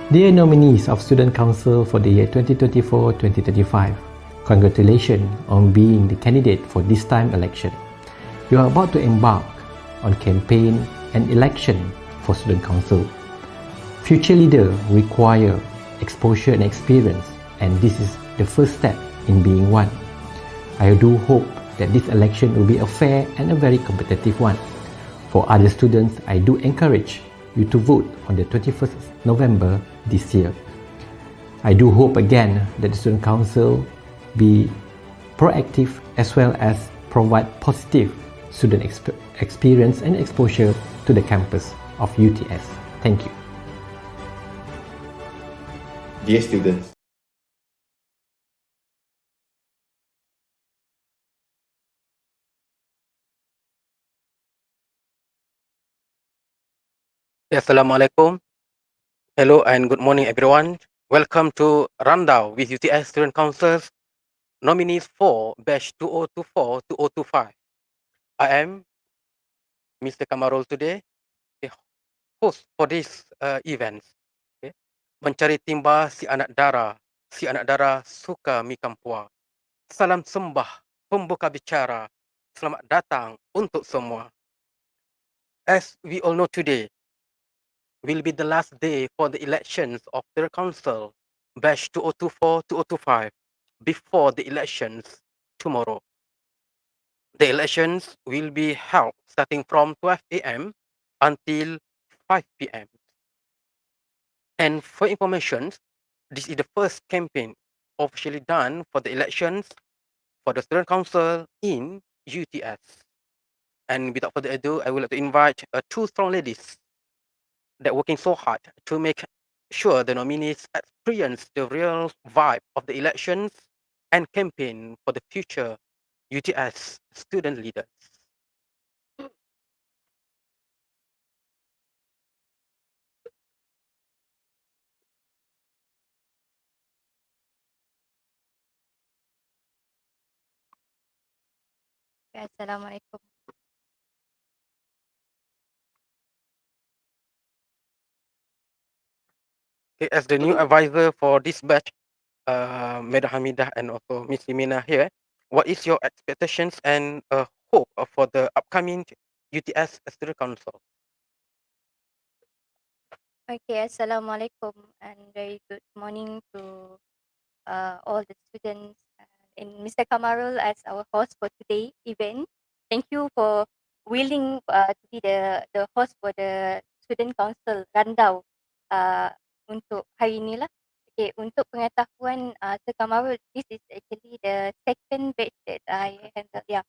Dear nominees of Student Council for the year 2024-2025, congratulations on being the candidate for this time election. You are about to embark on campaign and election for Student Council. Future leaders require exposure and experience, and this is the first step in being one. I do hope that this election will be a fair and a very competitive one. For other students, I do encourage you to vote on the 21st November this year. I do hope again that the Student Council be proactive as well as provide positive student experience and exposure to the campus of UTS. Thank you. Dear students, Assalamualaikum. Hello and good morning everyone. Welcome to Randau with UTS Student Council's nominees for batch 2024-2025. I am Mr. Kamarul today, the host for this event. Okay. Mencari timba si anak dara suka mi kampua. Salam sembah pembuka bicara. Selamat datang untuk semua. As we all know today, will be the last day for the elections of the council batch 2024-2025 before the elections tomorrow. The elections will be held starting from 12 a.m. until 5 p.m. And for information, this is the first campaign officially done for the elections for the student council in UTS. And without further ado, I would like to invite two strong ladies that working so hard to make sure the nominees experience the real vibe of the elections and campaign for the future UTS student leaders. Assalamualaikum. Okay, as the new advisor for this batch, Madam Hamidah and also Miss Limina here, what is your expectations and hope for the upcoming UTS student council? Okay, Assalamualaikum and very good morning to all the students and Mr. Kamarul as our host for today event. Thank you for willing to be the host for the student council Randau untuk hari ini lah. Okay, untuk pengetahuan Sir Kamarul, this is actually the second batch that I handle. Yeah,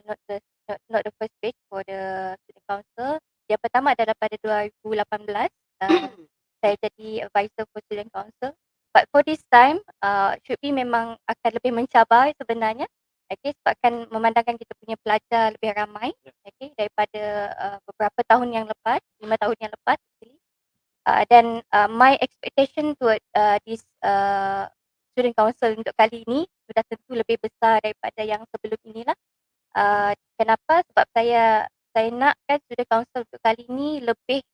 not the first batch for the student council. Yang pertama adalah pada 2018. Saya jadi advisor for student council. But for this time, should be memang akan lebih mencabar sebenarnya. Okay, sebabkan memandangkan kita punya pelajar lebih ramai, okay, daripada beberapa tahun yang lepas, 5 tahun yang lepas. Dan my expectation toward this student council untuk kali ini sudah tentu lebih besar daripada yang sebelum inilah. Kenapa? Sebab saya nakkan student council untuk kali ini lebih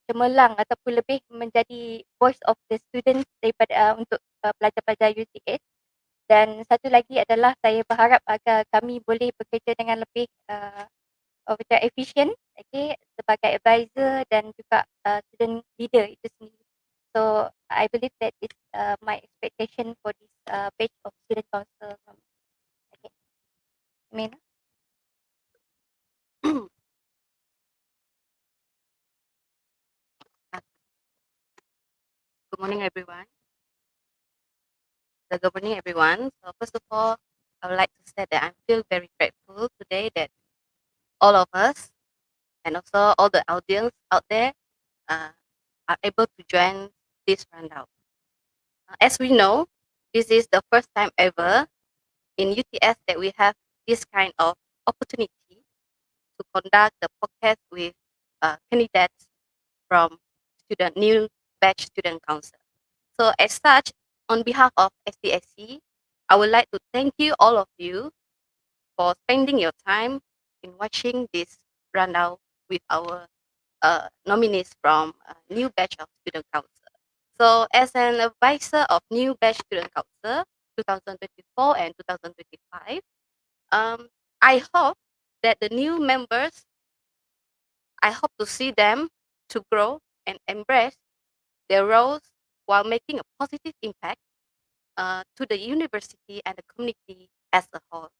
cemerlang ataupun lebih menjadi voice of the students daripada untuk pelajar-pelajar UTS. Dan satu lagi adalah saya berharap agar kami boleh bekerja dengan lebih efisien, okay, sebagai advisor dan juga student leader itu sendiri. So I believe that is my expectation for this batch of student council. Okay, Mina. Good morning, everyone. Good morning, everyone. So first of all, I would like to say that I feel very grateful today that all of us and also all the audience out there are able to join this rundown. As we know, this is the first time ever in UTS that we have this kind of opportunity to conduct the podcast with candidates from new batch student council. So as such, on behalf of STSC, I would like to thank you, all of you, for spending your time in watching this rundown with our nominees from a new batch of student council. So as an advisor of new batch student council 2024 and 2025, I hope that the new members, I hope to see them to grow and embrace their roles while making a positive impact to the university and the community as a whole.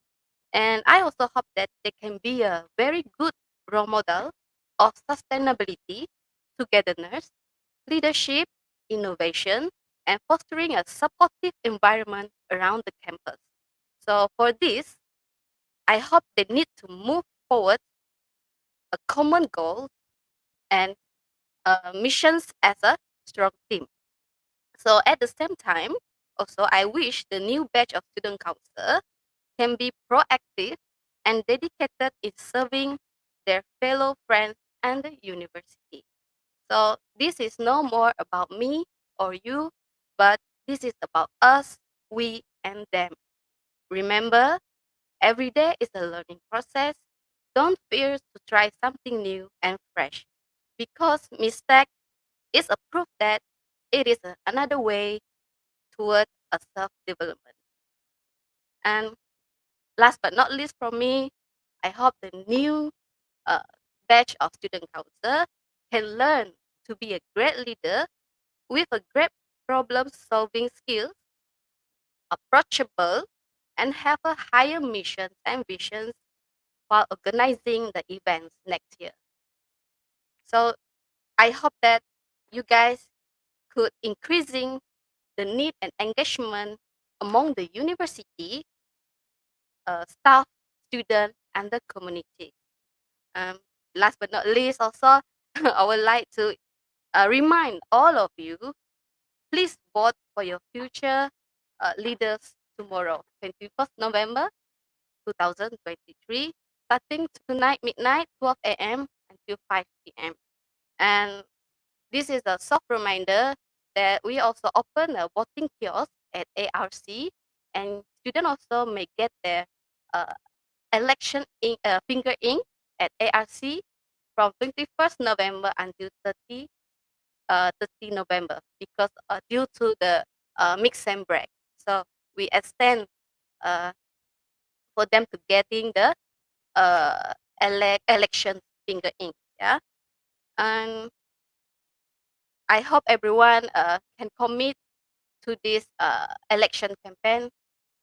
And I also hope that they can be a very good role model of sustainability, togetherness, leadership, innovation, and fostering a supportive environment around the campus. So for this, I hope they need to move forward a common goal and missions as a strong team. So at the same time, also I wish the new batch of student council can be proactive and dedicated in serving their fellow friends and the university. So this is no more about me or you, but this is about us, we, and them. Remember, every day is a learning process. Don't fear to try something new and fresh, because mistake is a proof that it is another way toward a self-development. And last but not least from me, I hope the new uh, batch of student council can learn to be a great leader with a great problem-solving skills, approachable, and have a higher mission and visions while organizing the events next year. So I hope that you guys could increasing the need and engagement among the university, staff, student, and the community. Last but not least, also, I would like to remind all of you, please vote for your future leaders tomorrow, 21st November 2023, starting tonight, midnight, 12 a.m. until 5 p.m. And this is a soft reminder that we also open a voting kiosk at ARC, and students also may get their election finger ink at ARC from 21st November until 30 November, because due to the mix and break. So we extend for them to getting the election finger ink. Yeah, and I hope everyone can commit to this election campaign,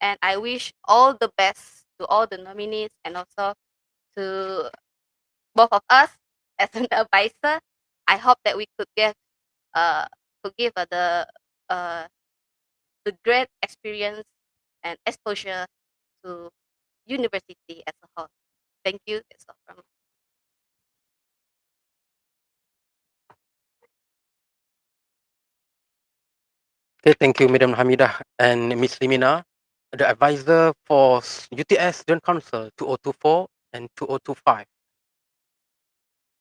and I wish all the best to all the nominees and also to both of us as an advisor. I hope that we could give uh, the great experience and exposure to university as a whole. Thank you. That's all from me. Okay, thank you, Madam Hamidah and Miss Limina, the advisor for UTS Student Council 2024 and 2025.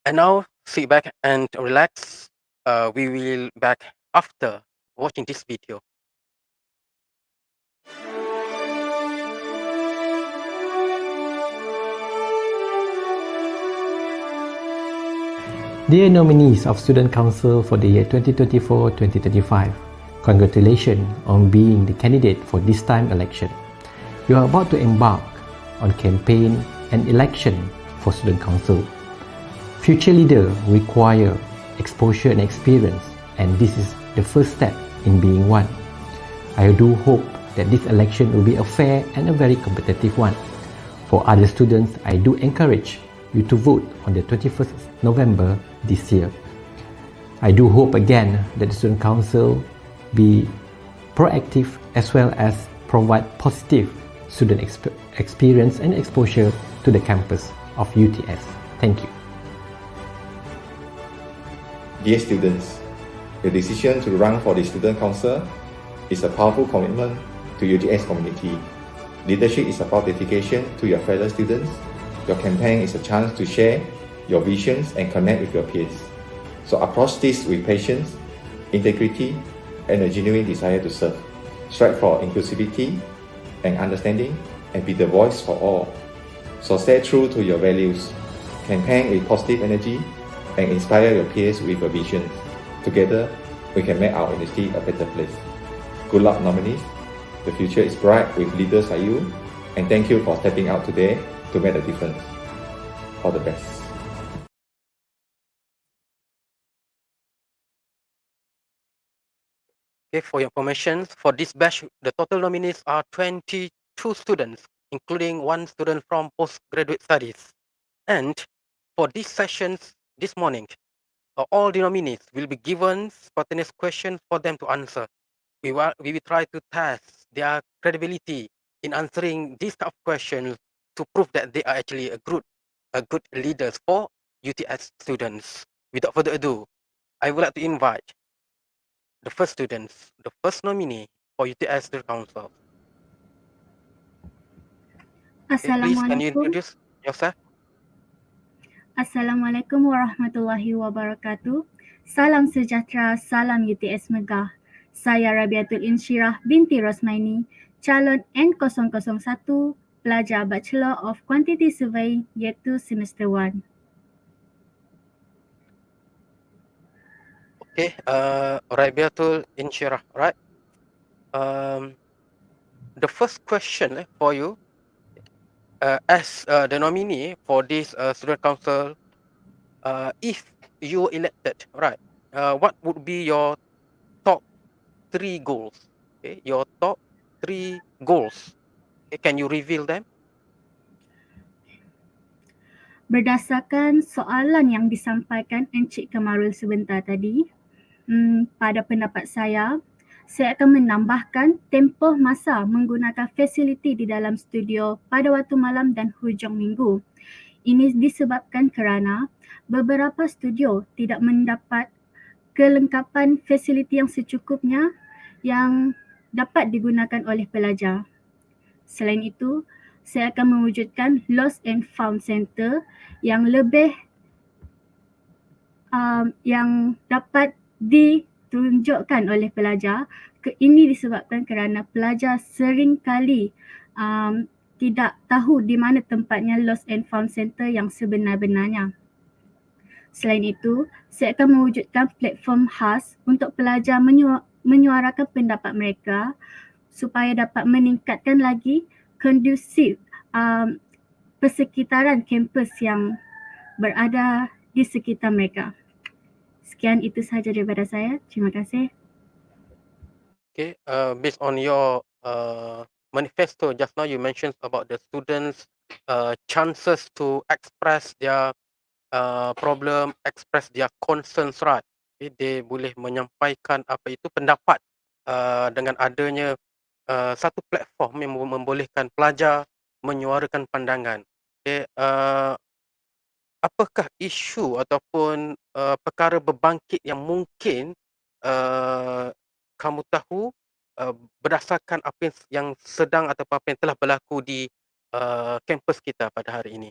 And now, sit back and relax. We will back after watching this video. Dear nominees of Student Council for the year 2024-2035, congratulations on being the candidate for this time election. You are about to embark on campaign and election for Student Council. Future leaders require exposure and experience, and this is the first step in being one. I do hope that this election will be a fair and a very competitive one. For other students, I do encourage you to vote on the 21st November this year. I do hope again that the Student Council be proactive as well as provide positive student experience and exposure to the campus of UTS. Thank you. Dear students, your decision to run for the Student Council is a powerful commitment to UTS community. Leadership is about dedication to your fellow students. Your campaign is a chance to share your visions and connect with your peers. So approach this with patience, integrity, and a genuine desire to serve. Strive for inclusivity and understanding, and be the voice for all. So stay true to your values. Campaign with positive energy and inspire your peers with a vision. Together, we can make our industry a better place. Good luck, nominees. The future is bright with leaders like you, and thank you for stepping out today to make a difference. All the best. Okay, for your information, for this batch, the total nominees are 22 students, including one student from postgraduate studies. And for these sessions this morning, all the nominees will be given spontaneous questions for them to answer. We will try to test their credibility in answering these type of questions to prove that they are actually a good leaders for UTS students. Without further ado, I would like to invite the first students, the first nominee for UTS Student Council. Okay, please, can you Assalamualaikum. introduce yourself? Assalamualaikum warahmatullahi wabarakatuh. Salam sejahtera, salam UTS Megah. Saya Rabiatul Insyirah binti Rosmaini, calon N001, pelajar Bachelor of Quantity Survey iaitu semester 1. Okay, Rabiatul Insyirah, right? The first question for you, as the nominee for this student council, if you were elected, right? What would be your top 3 goals? Okay, your top 3 goals. Okay, can you reveal them? Berdasarkan soalan yang disampaikan Encik Kamarul sebentar tadi, pada pendapat saya akan menambahkan tempoh masa menggunakan fasiliti di dalam studio pada waktu malam dan hujung minggu. Ini disebabkan kerana beberapa studio tidak mendapat kelengkapan fasiliti yang secukupnya yang dapat digunakan oleh pelajar. Selain itu, saya akan mewujudkan Lost and Found Center yang lebih yang dapat ditunjukkan oleh pelajar. Ini disebabkan kerana pelajar sering kali tidak tahu di mana tempatnya Lost and Found Center yang sebenar-benarnya. Selain itu, saya akan mewujudkan platform khas untuk pelajar menyuarakan pendapat mereka supaya dapat meningkatkan lagi kondusif persekitaran kampus yang berada di sekitar mereka. Sekian itu sahaja daripada saya. Terima kasih. Okay, based on your manifesto just now, you mentioned about the students' chances to express their problem, express their concerns, right? Okay, they boleh menyampaikan apa itu pendapat dengan adanya satu platform yang membolehkan pelajar menyuarakan pandangan. Okay, apakah isu ataupun perkara berbangkit yang mungkin kamu tahu berdasarkan apa yang sedang ataupun apa yang telah berlaku di kampus kita pada hari ini?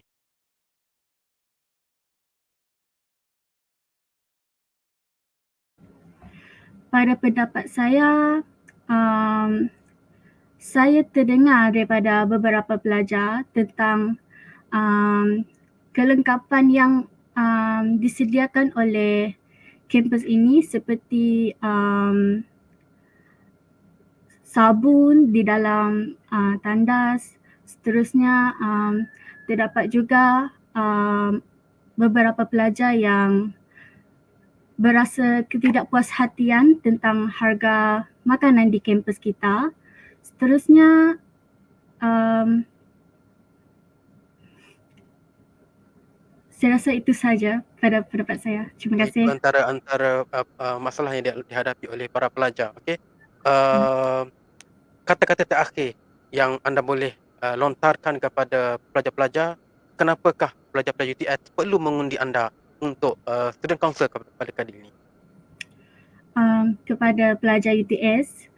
Pada pendapat saya terdengar daripada beberapa pelajar tentang kelengkapan yang disediakan oleh kampus ini seperti sabun di dalam tandas. Seterusnya terdapat juga beberapa pelajar yang berasa ketidakpuashatian tentang harga makanan di kampus kita. Seterusnya saya rasa itu saja pada pendapat saya. Terima kasih. Itu antara masalah yang dihadapi oleh para pelajar. Okey. Kata-kata terakhir yang anda boleh lontarkan kepada pelajar-pelajar, kenapakah pelajar-pelajar UTS perlu mengundi anda untuk student council pada kali ini? Kepada pelajar UTS,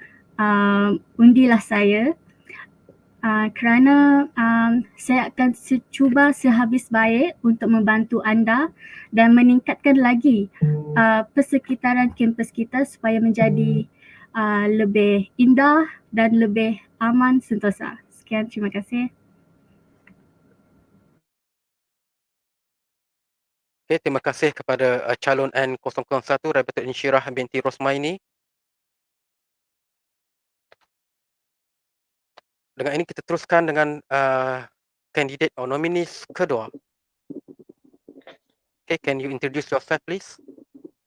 undilah saya kerana saya akan cuba sehabis baik untuk membantu anda dan meningkatkan lagi persekitaran kampus kita supaya menjadi lebih indah dan lebih aman sentosa. Sekian, terima kasih. Okay, terima kasih kepada calon N001 Rabatul Insyirah binti Rosmaini. Dengan ini kita teruskan dengan kandidat atau nominis kedua. Okay, can you introduce yourself, please?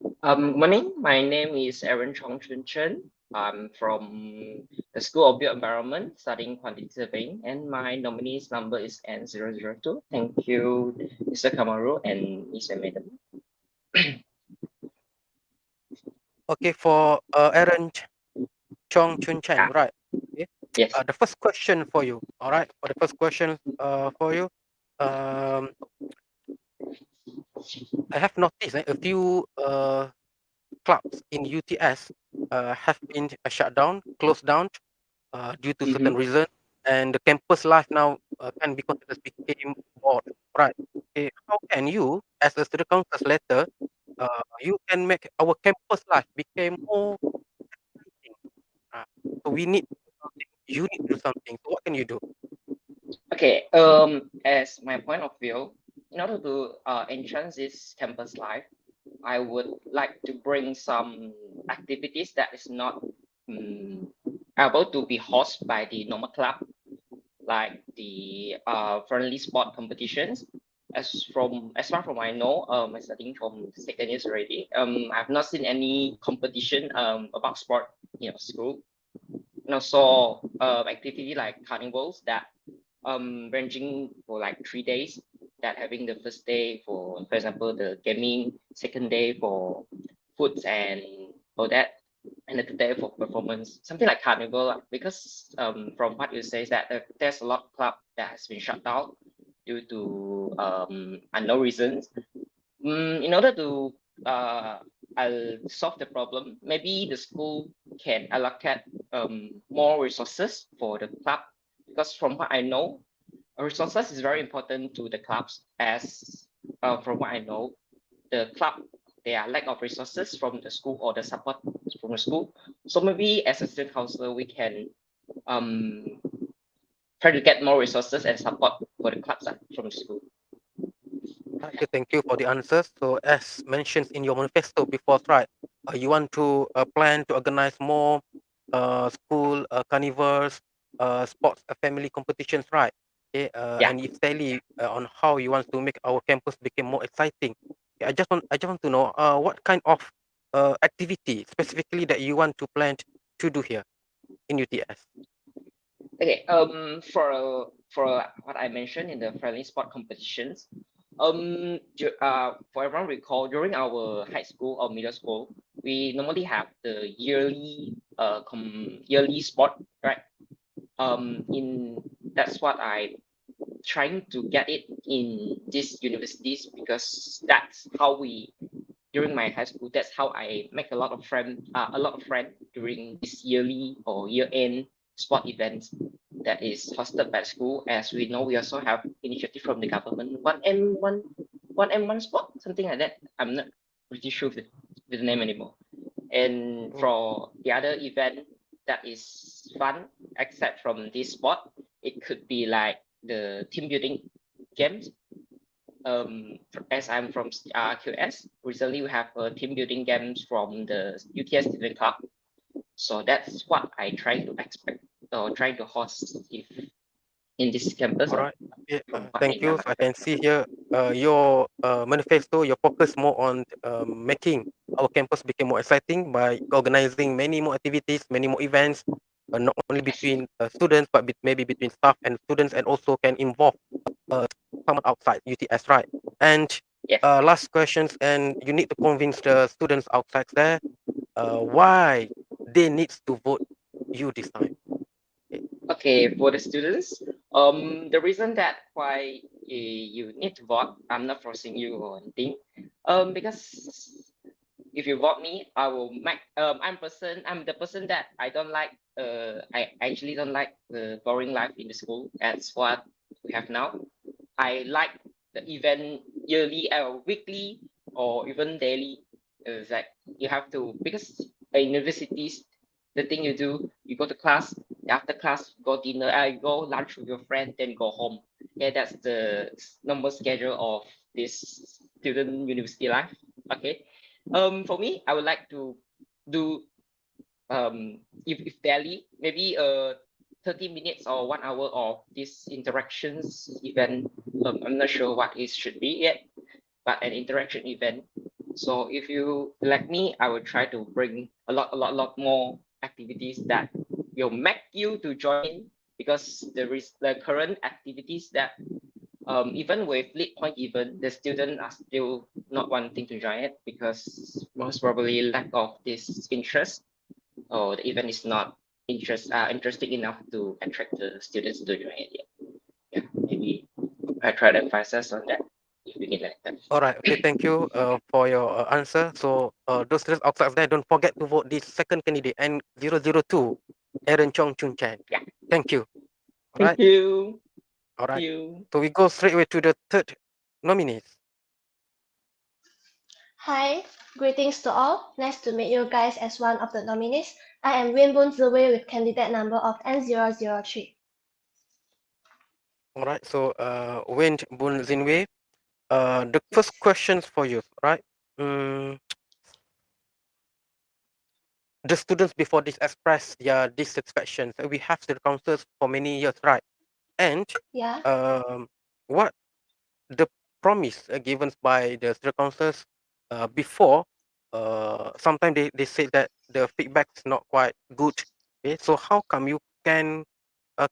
Good morning. My name is Aaron Chong Chun Chen. I'm from the School of Built Environment, studying quantity surveying, and my nominee's number is N002. Thank you, Mr. Kamaru and Mr. Madam. Okay, for Aaron Chong Chun Chen, right? Okay. Yes. The first question for you, all right? For the first question for you, I have noticed a few clubs in UTS have been shut down, closed down due to certain reasons, and the campus life now can be considered became bored, right? Okay. How can you, as a student council letter, you can make our campus life became more exciting? So we need to do something. You need to do something. So what can you do? Okay. As my point of view, in order to enhance this campus life, I would like to bring some activities that is not able to be hosted by the normal club, like the friendly sport competitions. As far from I know, I'm studying from second years already. I've not seen any competition about sport in school. And also activity like carnivals that ranging for like 3 days. That having the first day for example, the gaming, second day for foods and all that, and the third day for performance, something like carnival. Because from what you say is that there's a lot of club that has been shut down due to unknown reasons. In order to I'll solve the problem, maybe the school can allocate more resources for the club, because from what I know, resources is very important to the clubs. As from what I know, the club, there are lack of resources from the school or the support from the school. So maybe as a student council, we can try to get more resources and support for the clubs from the school. Okay, thank you for the answers. So as mentioned in your manifesto before, right, you want to plan to organize more school carnivals, sports family competitions, right? Okay, and it's tally on how you want to make our campus become more exciting. Okay, I just want to know what kind of activity specifically that you want to plan to do here in UTS. Okay. For what I mentioned in the friendly sport competitions, for everyone recall, during our high school or middle school, we normally have the yearly sport, right? That's what I trying to get it in these universities, because that's how we, during my high school, that's how I make a lot of friends during this yearly or year end sport events that is hosted by school. As we know, we also have initiative from the government, one sport, something like that. I'm not pretty sure with the name anymore. And for the other event that is fun, except from this sport, it could be like the team building games. As I'm from QS, recently we have a team building games from the UTS Student Club. So that's what I try to expect or try to host if in this campus. All right. Yeah, thank you. So I can see here your manifesto, your focus more on making our campus become more exciting by organizing many more activities, many more events, not only between students, but maybe between staff and students, and also can involve someone outside UTS, right? And last questions, and you need to convince the students outside there why they need to vote you this time. Okay, for the students, the reason that why you need to vote, I'm not forcing you or anything, because if you vote me, I will make. I'm the person that I don't like. I actually don't like the boring life in the school. That's what we have now. I like the event yearly, weekly, or even daily. It's like you have to, because at universities, the thing you do, you go to class. After class, go dinner. You go lunch with your friend, then go home. Yeah, that's the normal schedule of this student university life. Okay. For me, I would like to do if daily, maybe 30 minutes or 1 hour of this interactions event. I'm not sure what it should be yet, but an interaction event. So if you like me, I will try to bring a lot more activities that will make you to join in, because there is the current activities that even with lead point event, the students are still not wanting to join it because most probably lack of this interest, or the event is not interesting enough to attract the students to join it yet. Yeah, maybe I try to emphasize on that if we need like that. All right. Okay. Thank you for your answer. So those students outside of there, don't forget to vote this second candidate and 002, Aaron Chong Chun Chan. Yeah. Thank you. All Thank right. you. All Thank right. you. So we go straight away to the third nominees. Hi, greetings to all. Nice to meet you guys as one of the nominees. I am Winbun Ziwei with candidate number of N003. All right. So Wen Bun Zinwei, the first questions for you, right? The students before this express their dissatisfaction. So we have student councils for many years, right? And Yeah. What the promise given by the student councils before, sometimes they say that the feedback is not quite good. Okay, so how come you can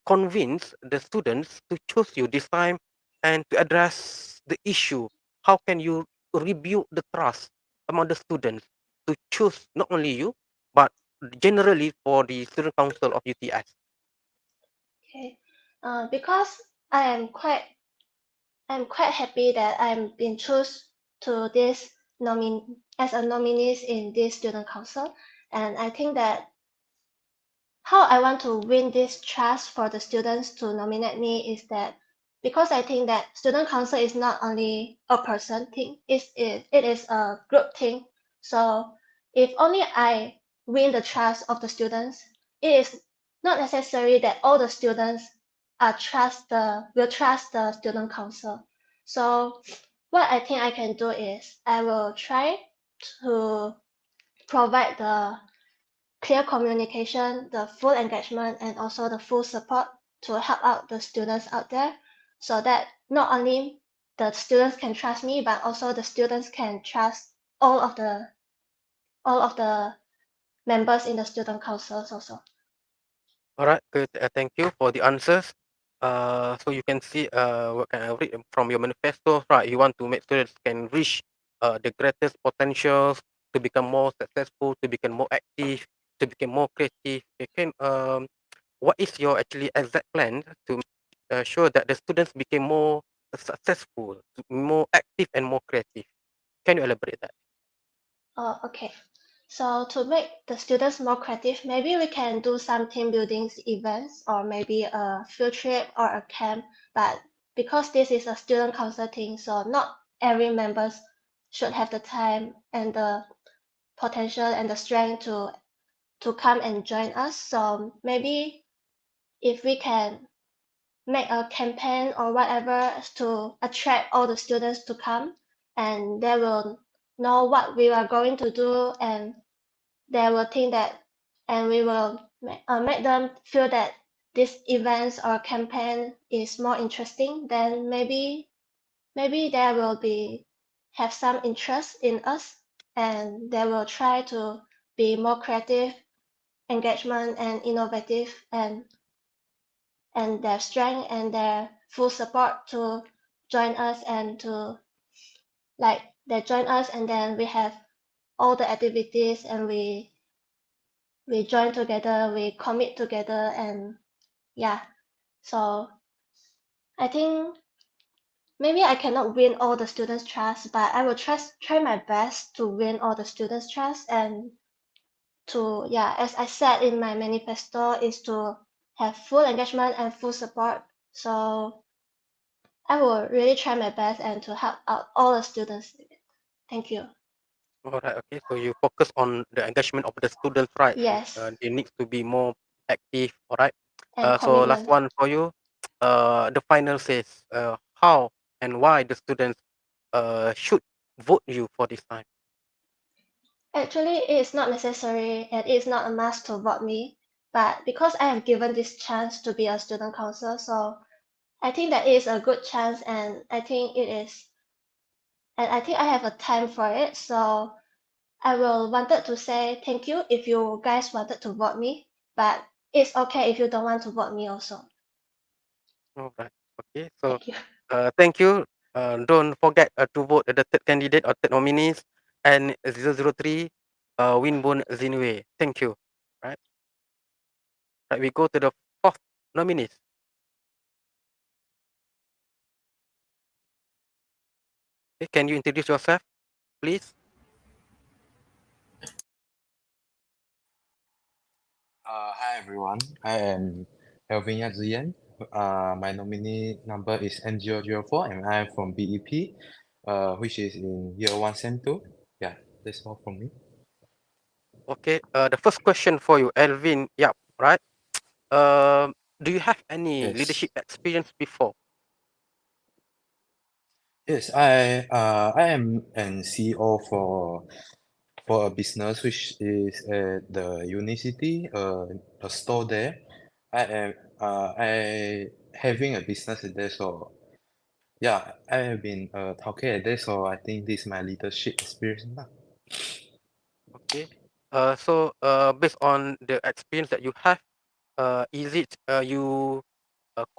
convince the students to choose you this time and to address the issue? How can you rebuild the trust among the students to choose not only you, but generally for the student council of UTS? Okay. Because I'm quite happy that I'm been chosen to this as a nominee in this student council, and I think that how I want to win this trust for the students to nominate me is that because I think that student council is not only a person thing, it is a group thing. So if only I win the trust of the students, it is not necessary that all the students will trust the student council. So what I think I can do is I will try to provide the clear communication, the full engagement, and also the full support to help out the students out there so that not only the students can trust me, but also the students can trust all of the members in the student councils also. All right, good. Thank you for the answers. So you can see what can I read from your manifesto, right? You want to make students can reach the greatest potentials to become more successful, to become more active, to become more creative. You can what is your actually exact plan to show that the students became more successful, more active, and more creative? Can you elaborate that? Okay. So to make the students more creative, maybe we can do some team building events or maybe a field trip or a camp. But because this is a student council thing, so not every members should have the time and the potential and the strength to come and join us. So maybe if we can make a campaign or whatever to attract all the students to come, and they will know what we are going to do, and they will think that, and we will make them feel that this events or campaign is more interesting, then maybe they will be have some interest in us, and they will try to be more creative, engagement, and innovative, and their strength and their full support to join us and to like they join us, and then we have all the activities, and we join together, we commit together, and yeah. So I think maybe I cannot win all the students' trust, but I will try my best to win all the students' trust, and to, yeah, as I said in my manifesto, is to have full engagement and full support. So I will really try my best and to help out all the students. Thank you. All right. Okay. So you focus on the engagement of the students, right? Yes, They need to be more active. All right. and So last commitment. one for you. The final says how and why the students should vote you for this time? Actually, it is not necessary and it is not a must to vote me. But because I am given this chance to be a student council, so I think that is a good chance, and I think I have a time for it. So I will wanted to say thank you if you guys wanted to vote me, but it's okay if you don't want to vote me also. All right. Okay. So, Thank you. thank you. Don't forget to vote the third candidate or third nominees and 003 Winbun Zinwe. Thank you. Right. Right. We go to the fourth nominees. Okay, can you introduce yourself, please? Hi everyone, I am Elvin Yazian. My nominee number is N004 and I am from BEP, which is in year 1 sem 2. Yeah, that's all from me. Okay. The first question for you, Elvin. Yeah. Right. Do you have any Yes. leadership experience before? Yes, I am an CEO for a business which is at the university, a store there. I having a business there, so yeah, I have been talking at there, so I think this is my leadership experience lah. Okay. So based on the experience that you have, is it you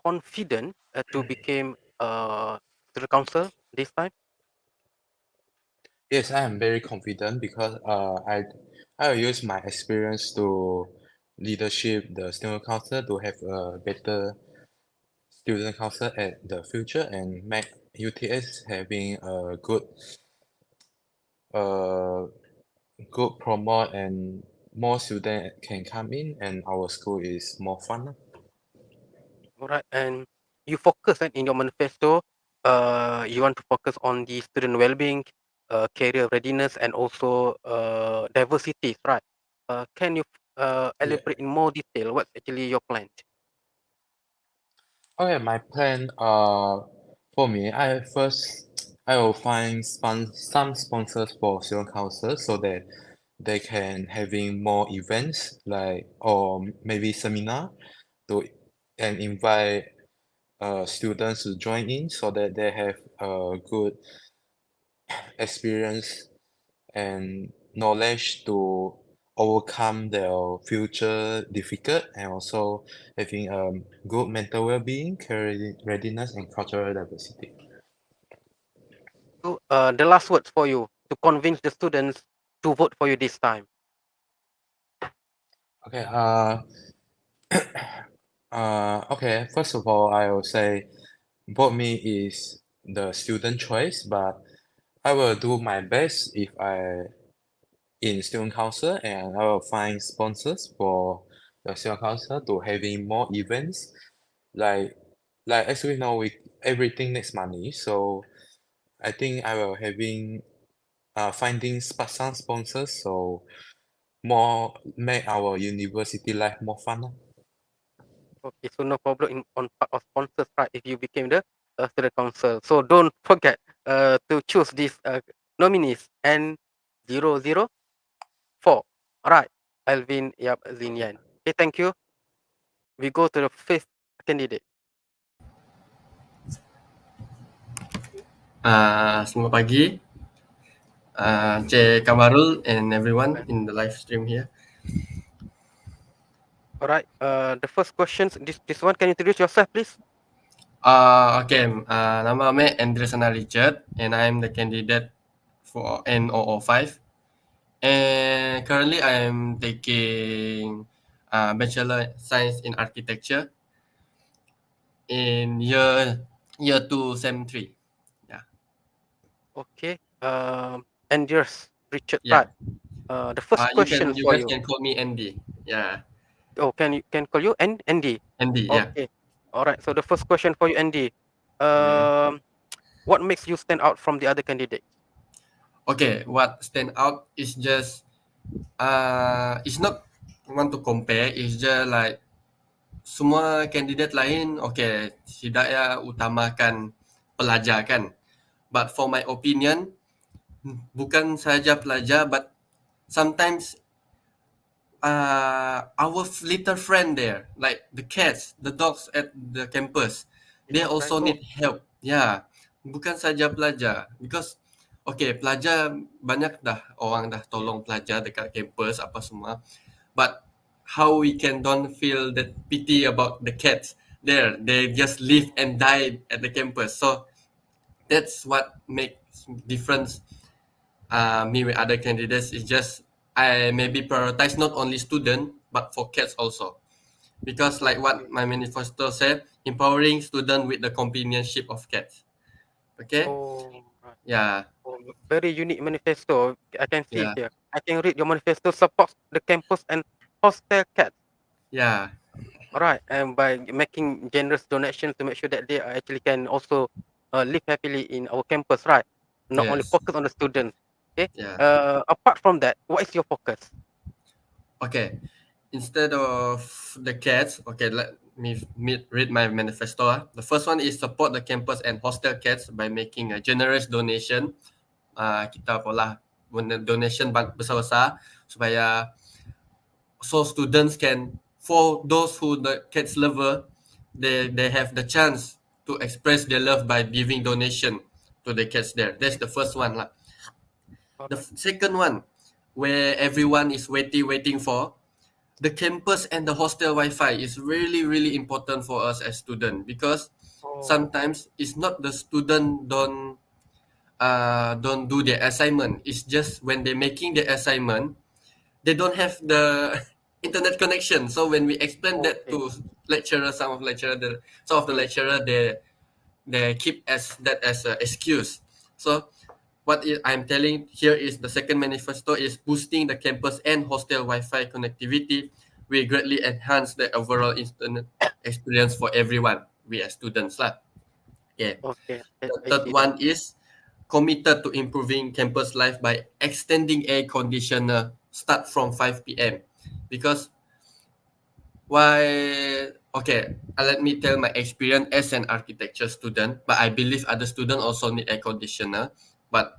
confident to become student council this time? Yes, I am very confident because I will use my experience to leadership the student council to have a better student council at the future and make UTS having a uh good promote and more student can come in and our school is more fun lah. All right, and you focus in your manifesto. You want to focus on the student well-being, career readiness, and also diversity, right? Can you Yeah. elaborate in more detail? What's actually your plan? Okay, my plan for me, I will find some sponsors for student council so that they can having more events like or maybe seminar to and invite students to join in so that they have a good experience and knowledge to overcome their future difficult and also having good mental well-being, career readiness, and cultural diversity. So, the last words for you to convince the students to vote for you this time. Okay. Okay. First of all, I will say, vote me is the student choice, but I will do my best if I in student council and I will find sponsors for the student council to having more events like as we know we everything needs money, so I think I will having finding some sponsors so more make our university life more fun lah. Okay, so no problem on part of sponsors, right? If you became the student council, so don't forget to choose these nominees and 004. All right, Alvin Yap Zinian. Okay, thank you. We go to the fifth candidate. Selamat pagi, Cik Kamarul and everyone in the live stream here. All right. The first questions. This one. Can you introduce yourself, please? Okay, nama saya Andresana Richard and I am the candidate for N005. And currently I am taking Bachelor Science in Architecture in year 2 Sem 3. Yeah. Okay. Andreas Richard Yeah. Pratt. The first question You for guys you. can call me Andy. Yeah. Oh, can call you Andy? Andy, yeah. Okay. All right. So the first question for you, Andy. Mm. What makes you stand out from the other candidates? Okay, what stand out is just it's not want to compare, it's just like semua kandidat lain okay, setidaknya utamakan pelajar kan. But for my opinion, bukan saja pelajar, but sometimes our little friend there, like the cats, the dogs at the campus, they That's right. also Oh, need help. Yeah, bukan saja pelajar, because okay, pelajar banyak dah orang dah yeah. tolong pelajar dekat campus apa semua, but how we can don't feel that pity about the cats there? They just live and die at the campus. So that's what makes difference me with other candidates is just I maybe prioritize not only student but for cats also, because like what Okay. my manifesto said, empowering student with the companionship of cats. Okay. Oh, right. Yeah. Oh, very unique manifesto. I can see Yeah. here. I can read your manifesto supports the campus and hostel cats. Yeah. Alright, and by making generous donations to make sure that they actually can also live happily in our campus, right? Not only Yes. focus on the students. Okay. Yeah. Apart from that, what is your focus? Okay. Instead of the cats, okay, let me read my manifesto. The first one is support the campus and hostel cats by making a generous donation. Kita pola donation besar-besar supaya so students can, for those who the cats lover, they have the chance to express their love by giving donation to the cats there. That's the first one lah. The Alright. second one, where everyone is waiting for, the campus and the hostel Wi-Fi is really really important for us as student, because Oh, sometimes it's not the student don't do their assignment. It's just when they're making the assignment, they don't have the internet connection. So when we explain that okay. to lecturer, some of the Mm, lecturer, they keep as that as an excuse. So I'm telling here is the second manifesto is boosting the campus and hostel Wi-Fi connectivity. We greatly enhance the overall internet experience for everyone. We as students lah. Yeah. okay, The I third see that. one is committed to improving campus life by extending air conditioner start from 5 p.m. Because why? Okay, let me tell my experience as an architecture student, but I believe other students also need air conditioner. But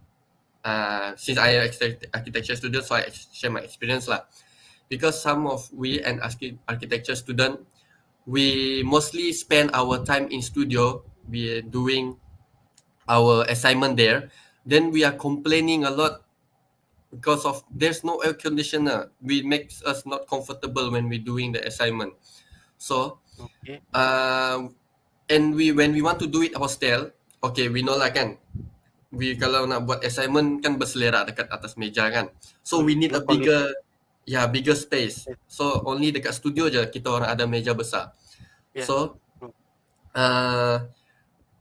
since I am architecture student, so I share my experience lah. Because some of we and architecture student, we mostly spend our time in studio. We are doing our assignment there. Then we are complaining a lot because of there's no air conditioner. We makes us not comfortable when we doing the assignment. So Okay. and we when we want to do it hostel, okay, we know lah kan, we kalau nak buat assignment kan berselerak dekat atas meja kan. So we need No a condition. bigger space. Yes. So only dekat studio je kita orang ada meja besar. Yes. So Mm,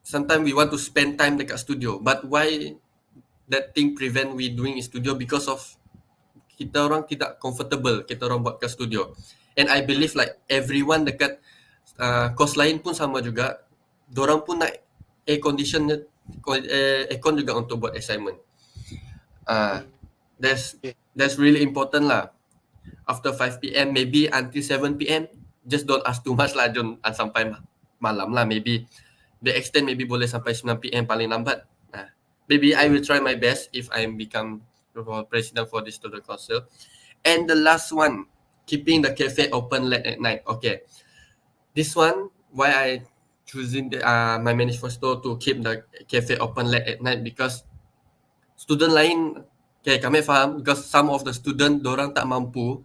sometimes we want to spend time dekat studio. But why that thing prevent we doing in studio? Because of kita orang tidak comfortable kita orang buat kat studio. And I mm, believe like everyone dekat course lain pun sama juga. Dorang pun nak air condition aircon juga untuk buat assignment. Uh, mm, that's okay. that's really important lah. After 5 p.m. maybe until 7 p.m. just don't ask too much lah, jangan sampai malam lah. Maybe the extend maybe boleh sampai 9 p.m. paling lambat. Maybe I will try my best if I become the president for this student council. And the last one, keeping the cafe open late at night. Okay, this one why I choosing my manifesto to keep the cafe open late at night, because student lain, okay, kami faham, because some of the student dorang tak mampu.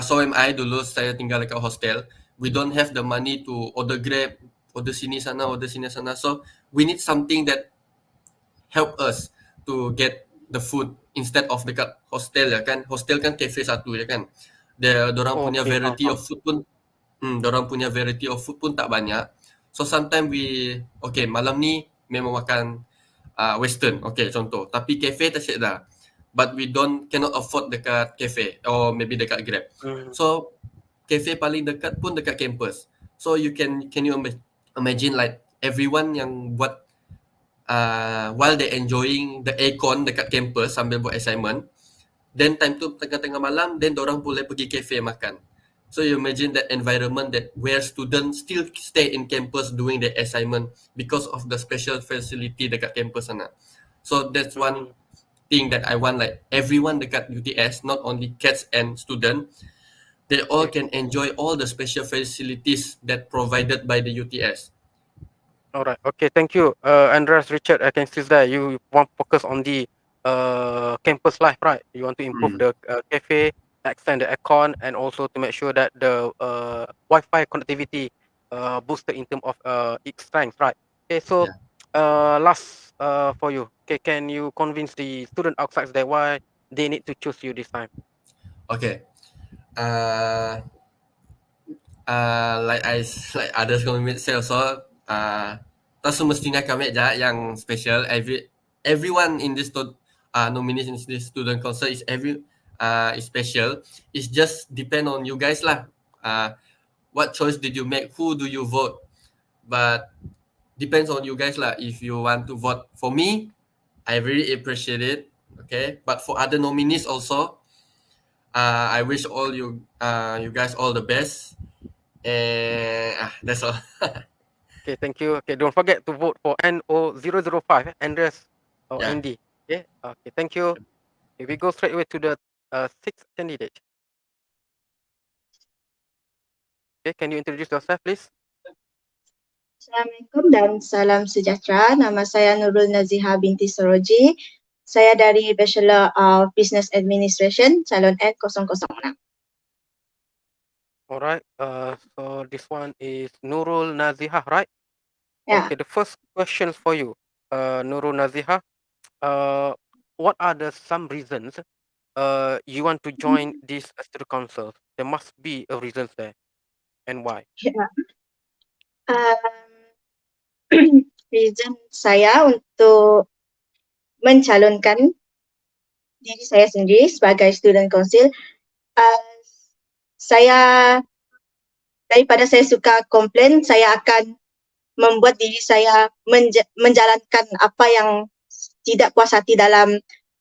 So am I dulu, saya tinggal dekat hostel. We don't have the money to order Grab, order sini sana, order sini sana. So we need something that help us to get the food instead of dekat hostel ya kan. Hostel kan cafe satu ya kan. Dorang punya Okay, faham, variety faham. of food pun dorang punya variety of food pun tak banyak. So sometimes we, okay, malam ni memang makan western, okay, contoh. Tapi cafe tak siap dah. But we cannot afford dekat cafe or maybe dekat Grab. Mm, So cafe paling dekat pun dekat campus. So can you imagine like everyone yang buat while they enjoying the aircon dekat campus sambil buat assignment, then time tu tengah-tengah malam, then dorang boleh pergi cafe makan. So you imagine that environment that where students still stay in campus doing their assignment because of the special facility dekat campus sana. So that's one thing that I want, like everyone dekat UTS, not only cats and student, they all Okay. can enjoy all the special facilities that provided by the UTS. All right. Okay. Thank you, Andreas, Richard. I can see that you want focus on the campus life, right? You want to improve the cafe, extend the aircon, and also to make sure that the Wi-Fi connectivity boosted in terms of its strength, right? Okay. So, Yeah. last for you. Okay. Can you convince the student outside there why they need to choose you this time? Okay. Uh, like I like others comment say also, tak semestinya kami je yang special. Everyone in this nominees in this student council is special. It's just depend on you guys lah. What choice did you make? Who do you vote? But depends on you guys lah. If you want to vote for me, I really appreciate it. Okay, but for other nominees also, I wish all you guys all the best. And that's all. Okay, thank you. Okay, don't forget to vote for NO005, Andreas or Yeah. Andy. Okay, thank you. Okay, we go straight away to the sixth candidate. Okay, can you introduce yourself, please? Assalamualaikum dan salam sejahtera. Nama saya Nurul Naziha binti Soroji. Saya dari Bachelor of Business Administration, calon N006. Alright, so this one is Nurul Nazihah, right? Yeah. Okay, the first question for you, Nurul Nazihah. What are the some reasons you want to join this student council? There must be a reason there, and why? Yeah. Reason saya untuk mencalonkan diri saya sendiri sebagai student council, daripada saya suka komplain, saya akan membuat diri saya menjalankan apa yang tidak puas hati dalam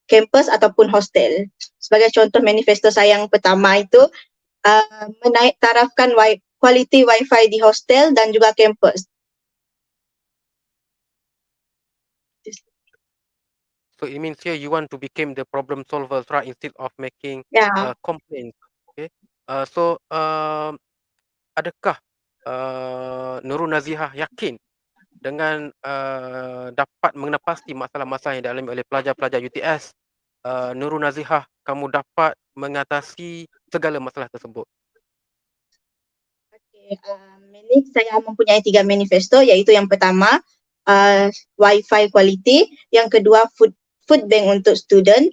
kampus ataupun hostel. Sebagai contoh manifesto saya yang pertama itu menaik tarafkan kualiti wifi di hostel dan juga kampus. So it means here you want to become the problem solvers, right? Instead of making Yeah. complaints. Okay. So adakah Nurul Nazihah yakin dengan dapat mengenapasti masalah-masalah yang dialami oleh pelajar-pelajar UTS? Nurul Nazihah, kamu dapat mengatasi segala masalah tersebut. Okay, saya mempunyai 3 manifesto, iaitu yang pertama wifi quality, yang kedua food bank untuk student,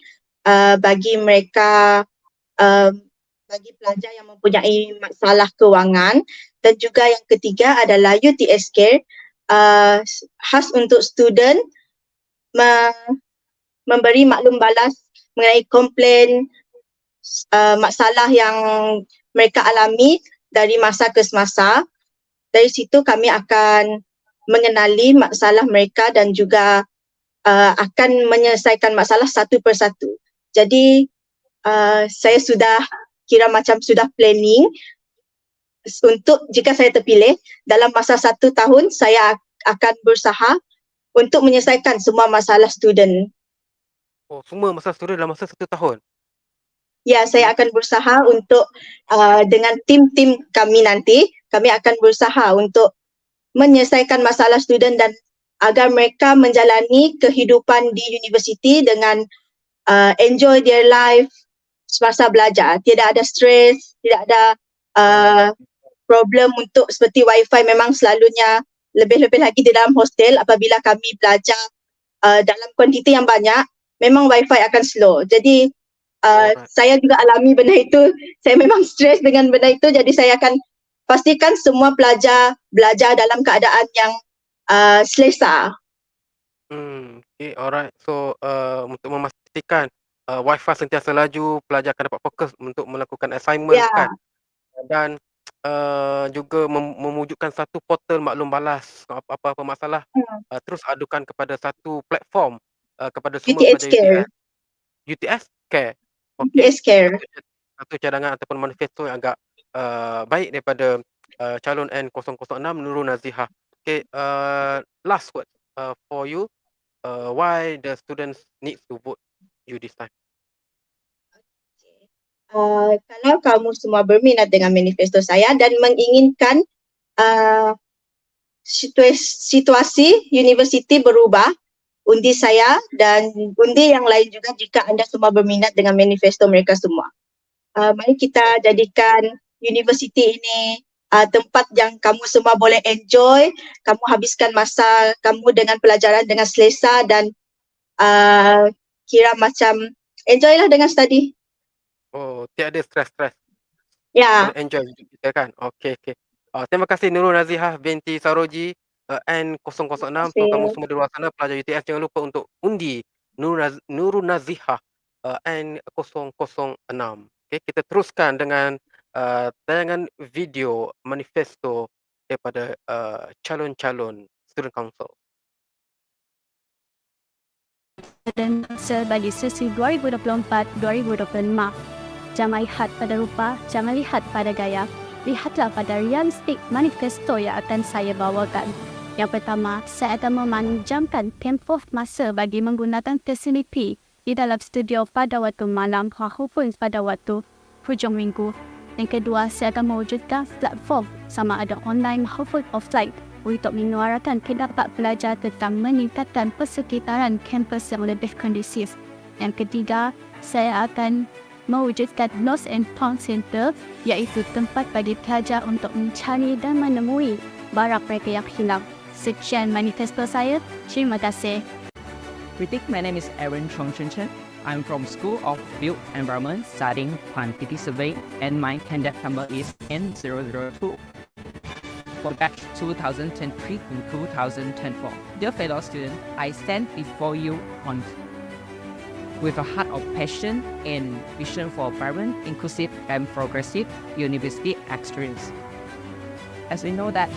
bagi mereka bagi pelajar yang mempunyai masalah kewangan, dan juga yang ketiga adalah UTS care, khas untuk student, memberi maklum balas mengenai komplain masalah yang mereka alami dari masa ke semasa. Dari situ kami akan mengenali masalah mereka dan juga akan menyelesaikan masalah satu persatu. Jadi saya sudah sudah planning untuk jika saya terpilih dalam masa 1 tahun saya akan berusaha untuk menyelesaikan semua masalah student. Oh, semua masalah student dalam masa 1 tahun? Ya, saya akan berusaha untuk dengan tim-tim kami nanti, kami akan berusaha untuk menyelesaikan masalah student dan agar mereka menjalani kehidupan di universiti dengan enjoy their life semasa belajar. Tidak ada stres, tidak ada problem untuk seperti wifi. Memang selalunya lebih-lebih lagi di dalam hostel apabila kami belajar dalam kuantiti yang banyak, memang wifi akan slow. Jadi saya juga alami benda itu. Saya memang stres dengan benda itu, jadi saya akan pastikan semua pelajar belajar dalam keadaan yang selesa. Okay, alright. So untuk memastikan wifi sentiasa laju, pelajar akan dapat fokus untuk melakukan assignment, kan? Dan juga memwujudkan satu portal maklum balas apa-apa masalah, terus adukan kepada satu platform kepada semua UTS pelajar care. UTS Care. Okay. UTS care. Satu cadangan ataupun manifesto yang agak baik daripada calon N006 Nurul Nazihah. Okay, last word for you, why the students need to vote you this time? Kalau kamu semua berminat dengan manifesto saya dan menginginkan situasi universiti berubah, undi saya dan undi yang lain juga jika anda semua berminat dengan manifesto mereka semua. Mari kita jadikan universiti ini tempat yang kamu semua boleh enjoy, kamu habiskan masa kamu dengan pelajaran dengan selesa dan kira macam enjoy lah dengan study. Oh, tiada stres-stres. Ya. Boleh enjoy hidup kita kan? Okey. Terima kasih Nurul Nazihah binti Saroji N006. So kamu semua di luar sana pelajar UTS jangan lupa untuk undi Nurul Nazihah N006. Okey, kita teruskan dengan tayangan video manifesto daripada calon-calon student council. Dan bagi sesi 2024-2025. Jangan lihat pada rupa, jangan lihat pada gaya. Lihatlah pada realistik manifesto yang akan saya bawakan. Yang pertama, saya akan memanjangkan tempoh masa bagi menggunakan fasiliti di dalam studio pada waktu malam maupun pada waktu hujung minggu. Yang kedua, saya akan mewujudkan platform sama ada online maupun offline untuk menyuarakan pendapat pelajar tentang meningkatkan persekitaran kampus yang lebih kondusif. Yang ketiga, saya akan mewujudkan Lost and Found Center, iaitu tempat bagi pelajar untuk mencari dan menemui barang mereka yang hilang. Sekian manifesto saya. Terima kasih. Greetings, my name is Aaron Chong Chen Chen. I'm from School of Built Environment studying Quantity Survey and my candidate number is N002. For batch 2023 and 2024. Dear fellow students, I stand before you on with a heart of passion and vision for vibrant, inclusive, and progressive university experience. As we know that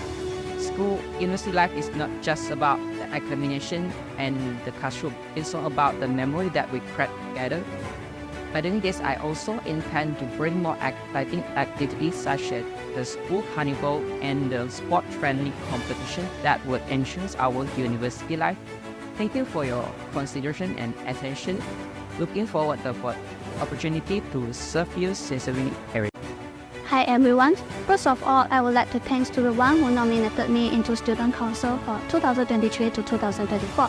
university life is not just about the examination and the classroom, it's all about the memory that we create together. By doing this, I also intend to bring more exciting activities such as the school carnival and the sport-friendly competition that would enhance our university life. Thank you for your consideration and attention. Looking forward to the opportunity to serve you sincerely, Eric. Hi everyone. First of all, I would like to thank to the one who nominated me into Student Council for 2023 to 2024.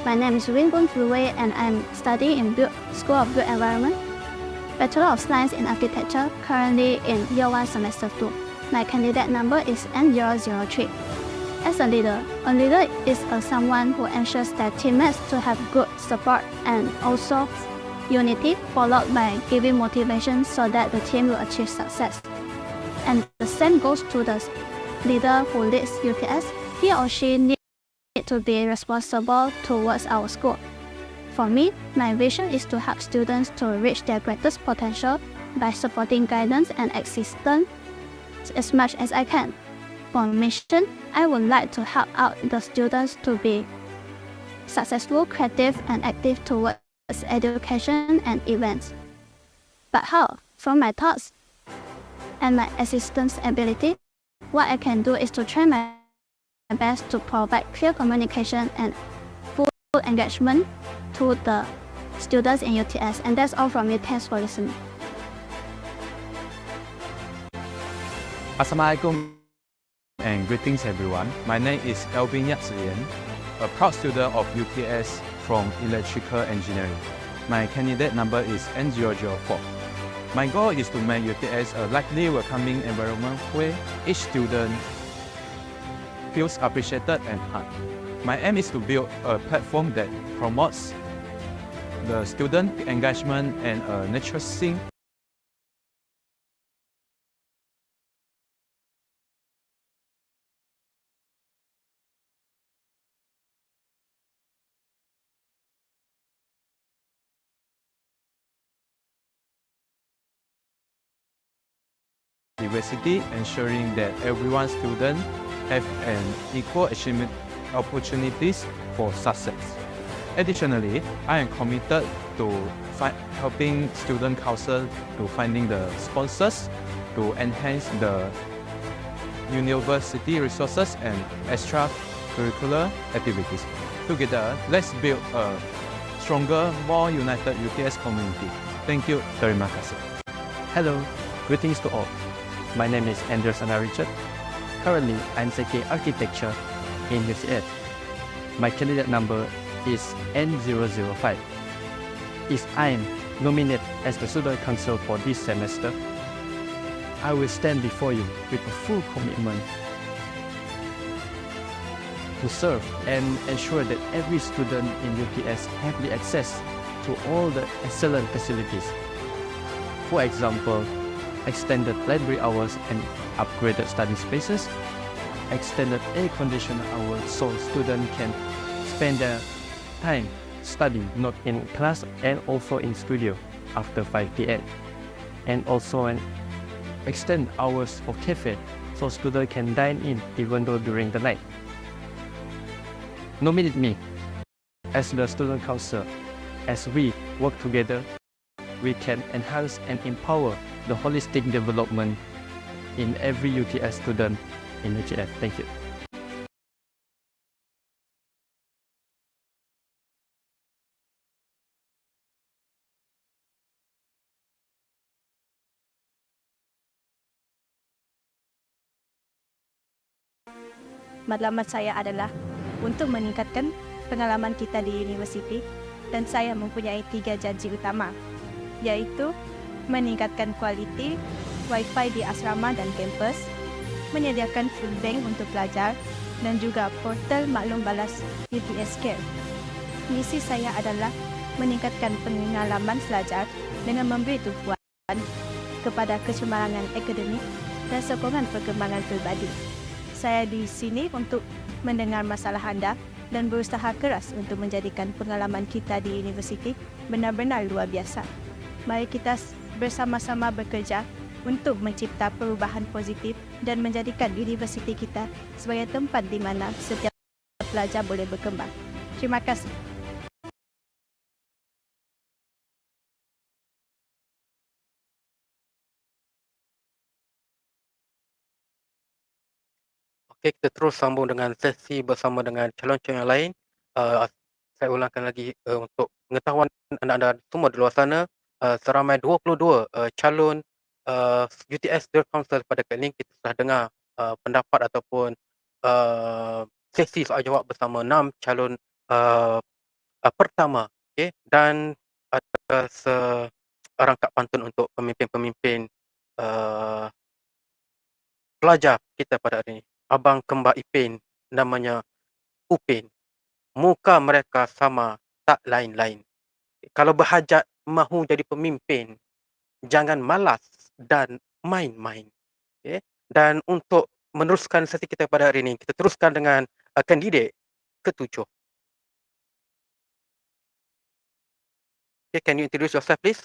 My name is Rinbun Fluwei and I'm studying in School of Built Environment, Bachelor of Science in Architecture, currently in Year 1 Semester 2. My candidate number is N003. As a leader is someone who ensures that teammates to have good support and also unity, followed by giving motivation so that the team will achieve success. And the same goes to the leader who leads UTS. He or she needs to be responsible towards our school. For me, my vision is to help students to reach their greatest potential by supporting guidance and assistance as much as I can. For mission, I would like to help out the students to be successful, creative, and active towards education and events. But how? From my thoughts and my assistance ability, what I can do is to try my best to provide clear communication and full engagement to the students in UTS. And that's all from me. Thanks for listening. Assalamualaikum and greetings everyone. My name is Elvin Yatslian, a proud student of UTS from Electrical Engineering. My candidate number is N004. My goal is to make UTS a lively, welcoming environment where each student feels appreciated and heard. My aim is to build a platform that promotes the student engagement and nurturing diversity, ensuring that every student have an equal achievement opportunities for success. Additionally, I am committed to helping student council to finding the sponsors to enhance the university resources and extracurricular activities. Together, let's build a stronger, more united UTS community. Thank you. Terima kasih. Hello, greetings to all. My name is Andreas Richard. Currently, I'm taking architecture in UTS. My candidate number is N005. If I'm nominated as the student council for this semester, I will stand before you with a full commitment to serve and ensure that every student in UTS have the access to all the excellent facilities. For example, extended library hours and upgraded study spaces, extended air-conditioned hours so students can spend their time studying not in class and also in studio after 5 p.m. And also an extend hours of cafe so students can dine in even though during the night. Nominate me as the student council. As we work together, we can enhance and empower the holistic development in every UTS student in UTS. Thank you. Matlamat saya adalah untuk meningkatkan pengalaman kita di universiti dan saya mempunyai 3 janji utama, iaitu meningkatkan kualiti Wi-Fi di asrama dan kampus, menyediakan food bank untuk pelajar dan juga portal maklum balas UTS Care. Misi saya adalah meningkatkan pengalaman pelajar dengan memberi tumpuan kepada kecemerlangan akademik dan sokongan perkembangan pribadi. Saya di sini untuk mendengar masalah anda dan berusaha keras untuk menjadikan pengalaman kita di universiti benar-benar luar biasa. Mari kita bersama-sama bekerja untuk mencipta perubahan positif dan menjadikan universiti kita sebagai tempat di mana setiap pelajar boleh berkembang. Terima kasih. Okey, kita terus sambung dengan sesi bersama dengan calon-calon yang lain. Saya ulangkan lagi untuk pengetahuan anda semua di luar sana, seramai 22 calon UTS Student Council pada kali ini kita sudah dengar pendapat ataupun sesi soal jawab bersama 6 calon pertama. Okey, dan ada seorang kak pantun untuk pemimpin-pemimpin pelajar kita pada hari ini. Abang kembar Ipin, namanya Upin. Muka mereka sama, tak lain-lain. Kalau berhajat mahu jadi pemimpin, jangan malas dan main-main. Okay? Dan untuk meneruskan sesi kita pada hari ini, kita teruskan dengan kandidat ketujuh. Okay, can you introduce yourself, please?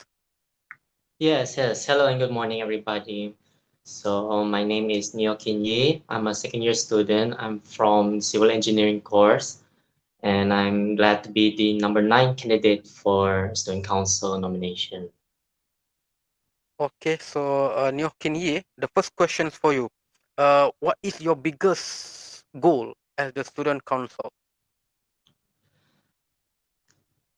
Yes. Hello and good morning, everybody. So my name is Neo Kinye. I'm a second-year student. I'm from civil engineering course, and I'm glad to be the number 9 candidate for student council nomination. Okay, so Neo Kinye, the first question is for you. What is your biggest goal as the student council?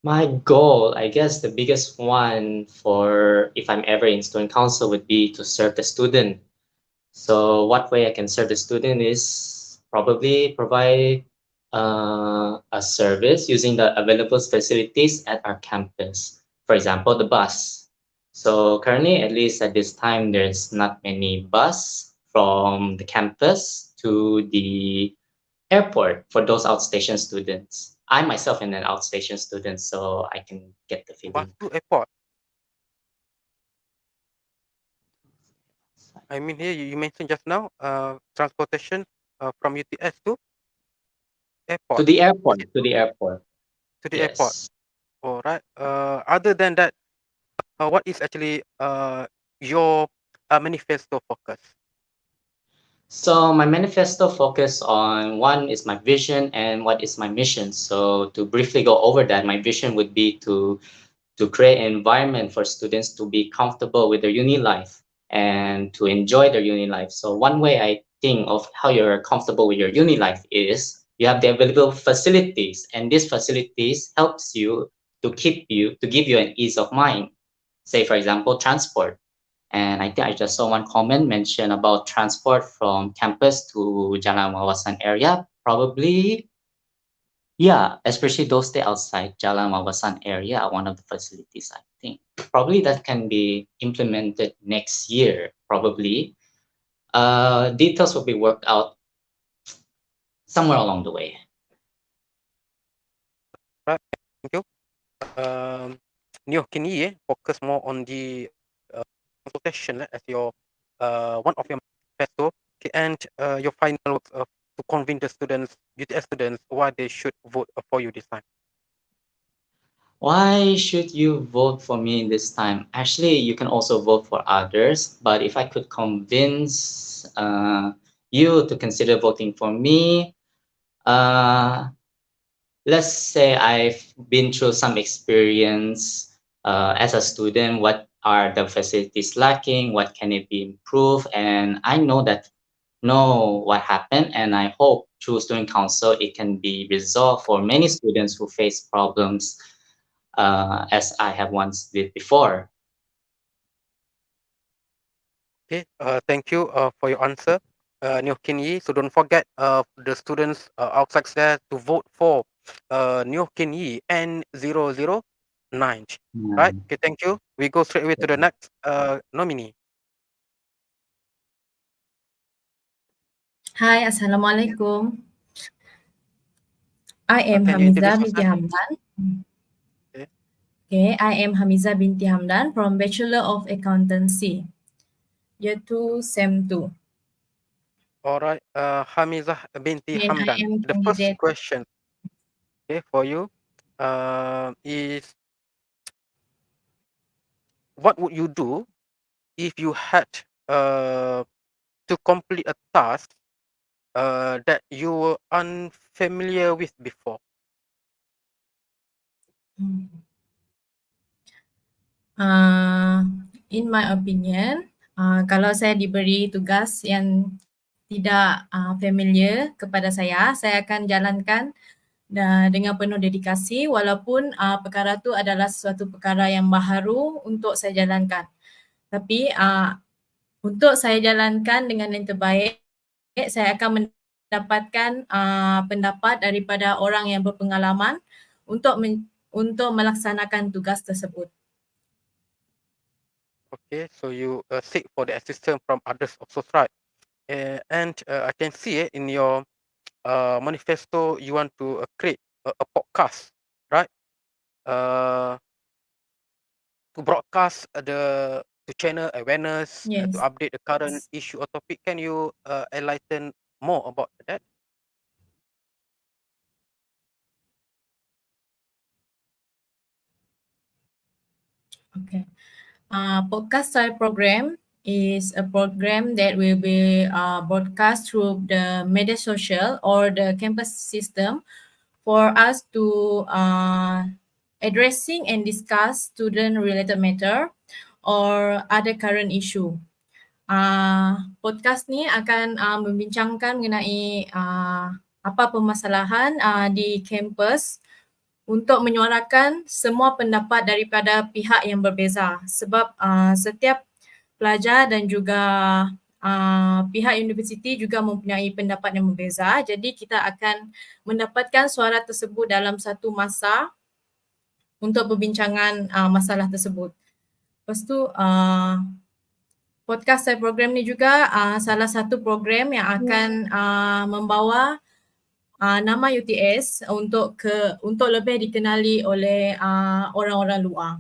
My goal, I guess the biggest one for if I'm ever in student council would be to serve the student. So what way I can serve the student is probably provide a service using the available facilities at our campus. For example, the bus. So currently, at least at this time, there's not many bus from the campus to the airport for those outstation students. I myself am an outstation student, so I can get the feeling. Bus to airport. I mean here you mentioned just now transportation from UTS to airport. To the airport. To the airport. To the airport. All right. Other than that, what is actually your manifesto focus? So my manifesto focus on one is my vision and what is my mission. So to briefly go over that, my vision would be to create an environment for students to be comfortable with their uni life and to enjoy their uni life. So one way I think of how you're comfortable with your uni life is you have the available facilities, and these facilities helps you to give you an ease of mind. Say, for example, transport. And I think I just saw one comment mention about transport from campus to Jalan Wawasan area. Probably, yeah, especially those stay outside Jalan Wawasan area are one of the facilities, I think. Probably that can be implemented next year, probably. Details will be worked out somewhere along the way. Right. Thank you. Neo, can you focus more on the consultation as your one of your manifesto, okay, and your final works to convince the students, UTS students, why they should vote for you this time? Why should you vote for me this time? Actually, you can also vote for others, but if I could convince you to consider voting for me, let's say I've been through some experience as a student. What are the facilities lacking? What can it be improved? And I know what happened, and I hope through student council it can be resolved for many students who face problems as I have once did before. Okay, thank you for your answer, Neo Kinyi. So don't forget the students outside there to vote for Neo Kinyi N009. Right? Okay, thank you. We go straight away to the next nominee. Hai, Assalamualaikum. I am Can you Hamiza introduce binti yourself? Hamdan. Okay. Okay, I am Hamiza binti Hamdan from Bachelor of Accountancy, Year 2, Sem 2. All right, Hamizah binti And I Hamdan. am The first candidate. question, okay, for you, is what would you do if you had to complete a task that you were unfamiliar with before? In my opinion, kalau saya diberi tugas yang tidak familiar kepada saya akan jalankan dengan penuh dedikasi walaupun perkara itu adalah sesuatu perkara yang baharu untuk saya jalankan. Tapi untuk saya jalankan dengan yang terbaik, saya akan mendapatkan pendapat daripada orang yang berpengalaman untuk melaksanakan tugas tersebut. Okay, so you seek for the assistance from others also, right? And I can see in your manifesto you want to create a podcast, right? To broadcast to channel awareness, to Yes. update the current issue or topic. Can you enlighten more about that? Okay. Podcast style program is a program that will be broadcast through the media social or the campus system for us to addressing and discuss student related matter or other current issue. Podcast ni akan membincangkan mengenai apa permasalahan di kampus untuk menyuarakan semua pendapat daripada pihak yang berbeza sebab setiap pelajar dan juga pihak universiti juga mempunyai pendapat yang berbeza. Jadi kita akan mendapatkan suara tersebut dalam satu masa untuk perbincangan masalah tersebut. Lepas tu podcast saya program ni juga salah satu program yang akan membawa nama UTS untuk lebih dikenali oleh orang-orang luar.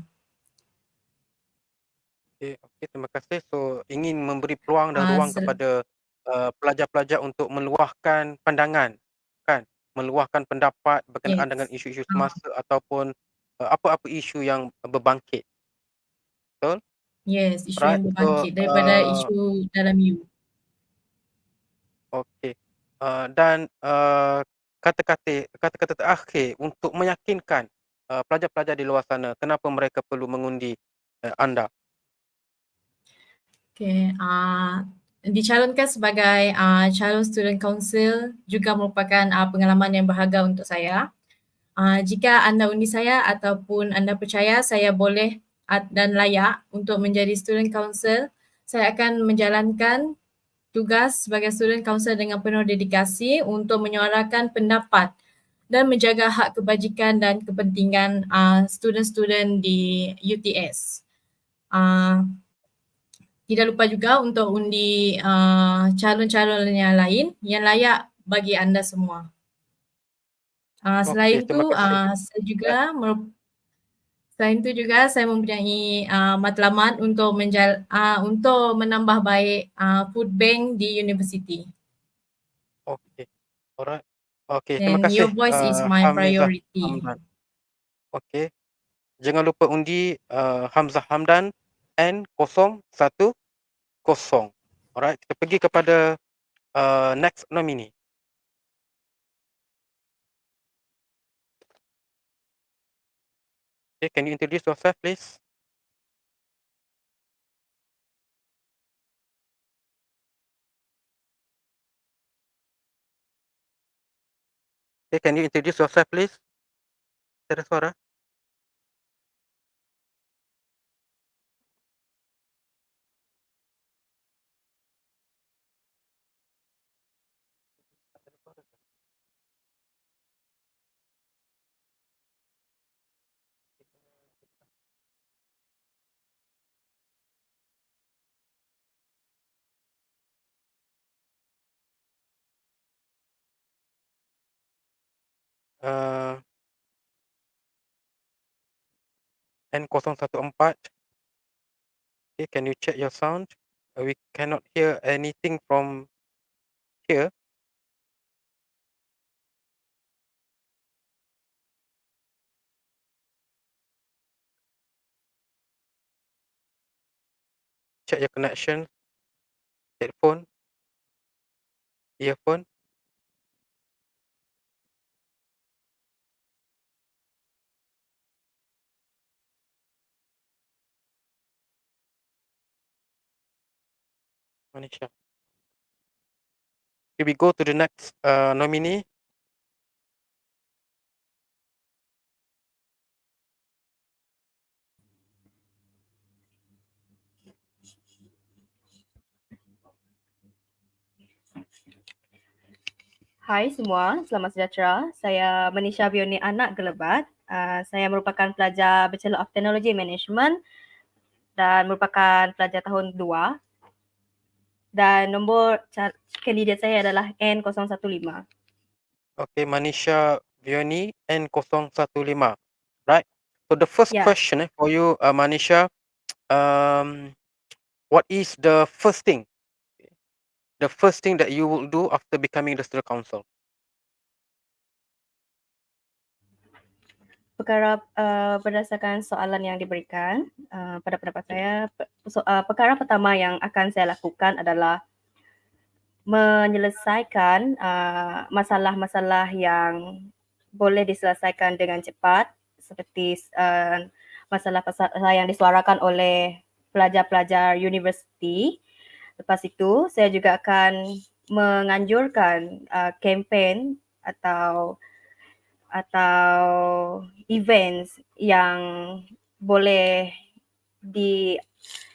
Okay, terima kasih. So ingin memberi peluang dan ruang kepada pelajar-pelajar untuk meluahkan pandangan, kan? Meluahkan pendapat berkenaan dengan isu-isu semasa ataupun apa-apa isu yang berbangkit. Betul? Yes, isu Right. yang So berbangkit daripada isu dalam U. okay. Dan kata-kata terakhir untuk meyakinkan pelajar-pelajar di luar sana kenapa mereka perlu mengundi anda. Okay. dicalonkan sebagai calon student council juga merupakan pengalaman yang berharga untuk saya. Jika anda undi saya ataupun anda percaya saya boleh dan layak untuk menjadi student council, saya akan menjalankan tugas sebagai student council dengan penuh dedikasi untuk menyuarakan pendapat dan menjaga hak kebajikan dan kepentingan student-student di UTS. Tidak lupa juga untuk undi calon-calon yang lain yang layak bagi anda semua. Selain itu, saya juga saya mempunyai matlamat untuk untuk menambah baik food bank di universiti. Okay, alright. Okay, terima And your kasih voice is my Hamzah priority. Hamdan. Okay, jangan lupa undi Hamzah Hamdan N010. Alright, kita pergi kepada next nominee. Okay, can you introduce yourself, please? Okay, can you introduce yourself, please? Ada suara? N014. Okay, can you check your sound? We cannot hear anything from here. Check your connection. Headphone. Earphone. Manisha. Okay, we go to the next nominee. Hai semua, selamat sejahtera. Saya Manisha Bioni Anak Gelebat. Saya merupakan pelajar Bachelor of Technology Management dan merupakan pelajar tahun 2. Dan nombor kandidat saya adalah N015. Okay, Manisha Bioni N015. Right. So the first question for you, Manisha, what is the first thing? The first thing that you will do after becoming the student council? Perkara berdasarkan soalan yang diberikan pada pendapat saya, perkara pertama yang akan saya lakukan adalah menyelesaikan masalah-masalah yang boleh diselesaikan dengan cepat seperti masalah-masalah yang disuarakan oleh pelajar-pelajar universiti. Lepas itu, saya juga akan menganjurkan kempen atau events yang boleh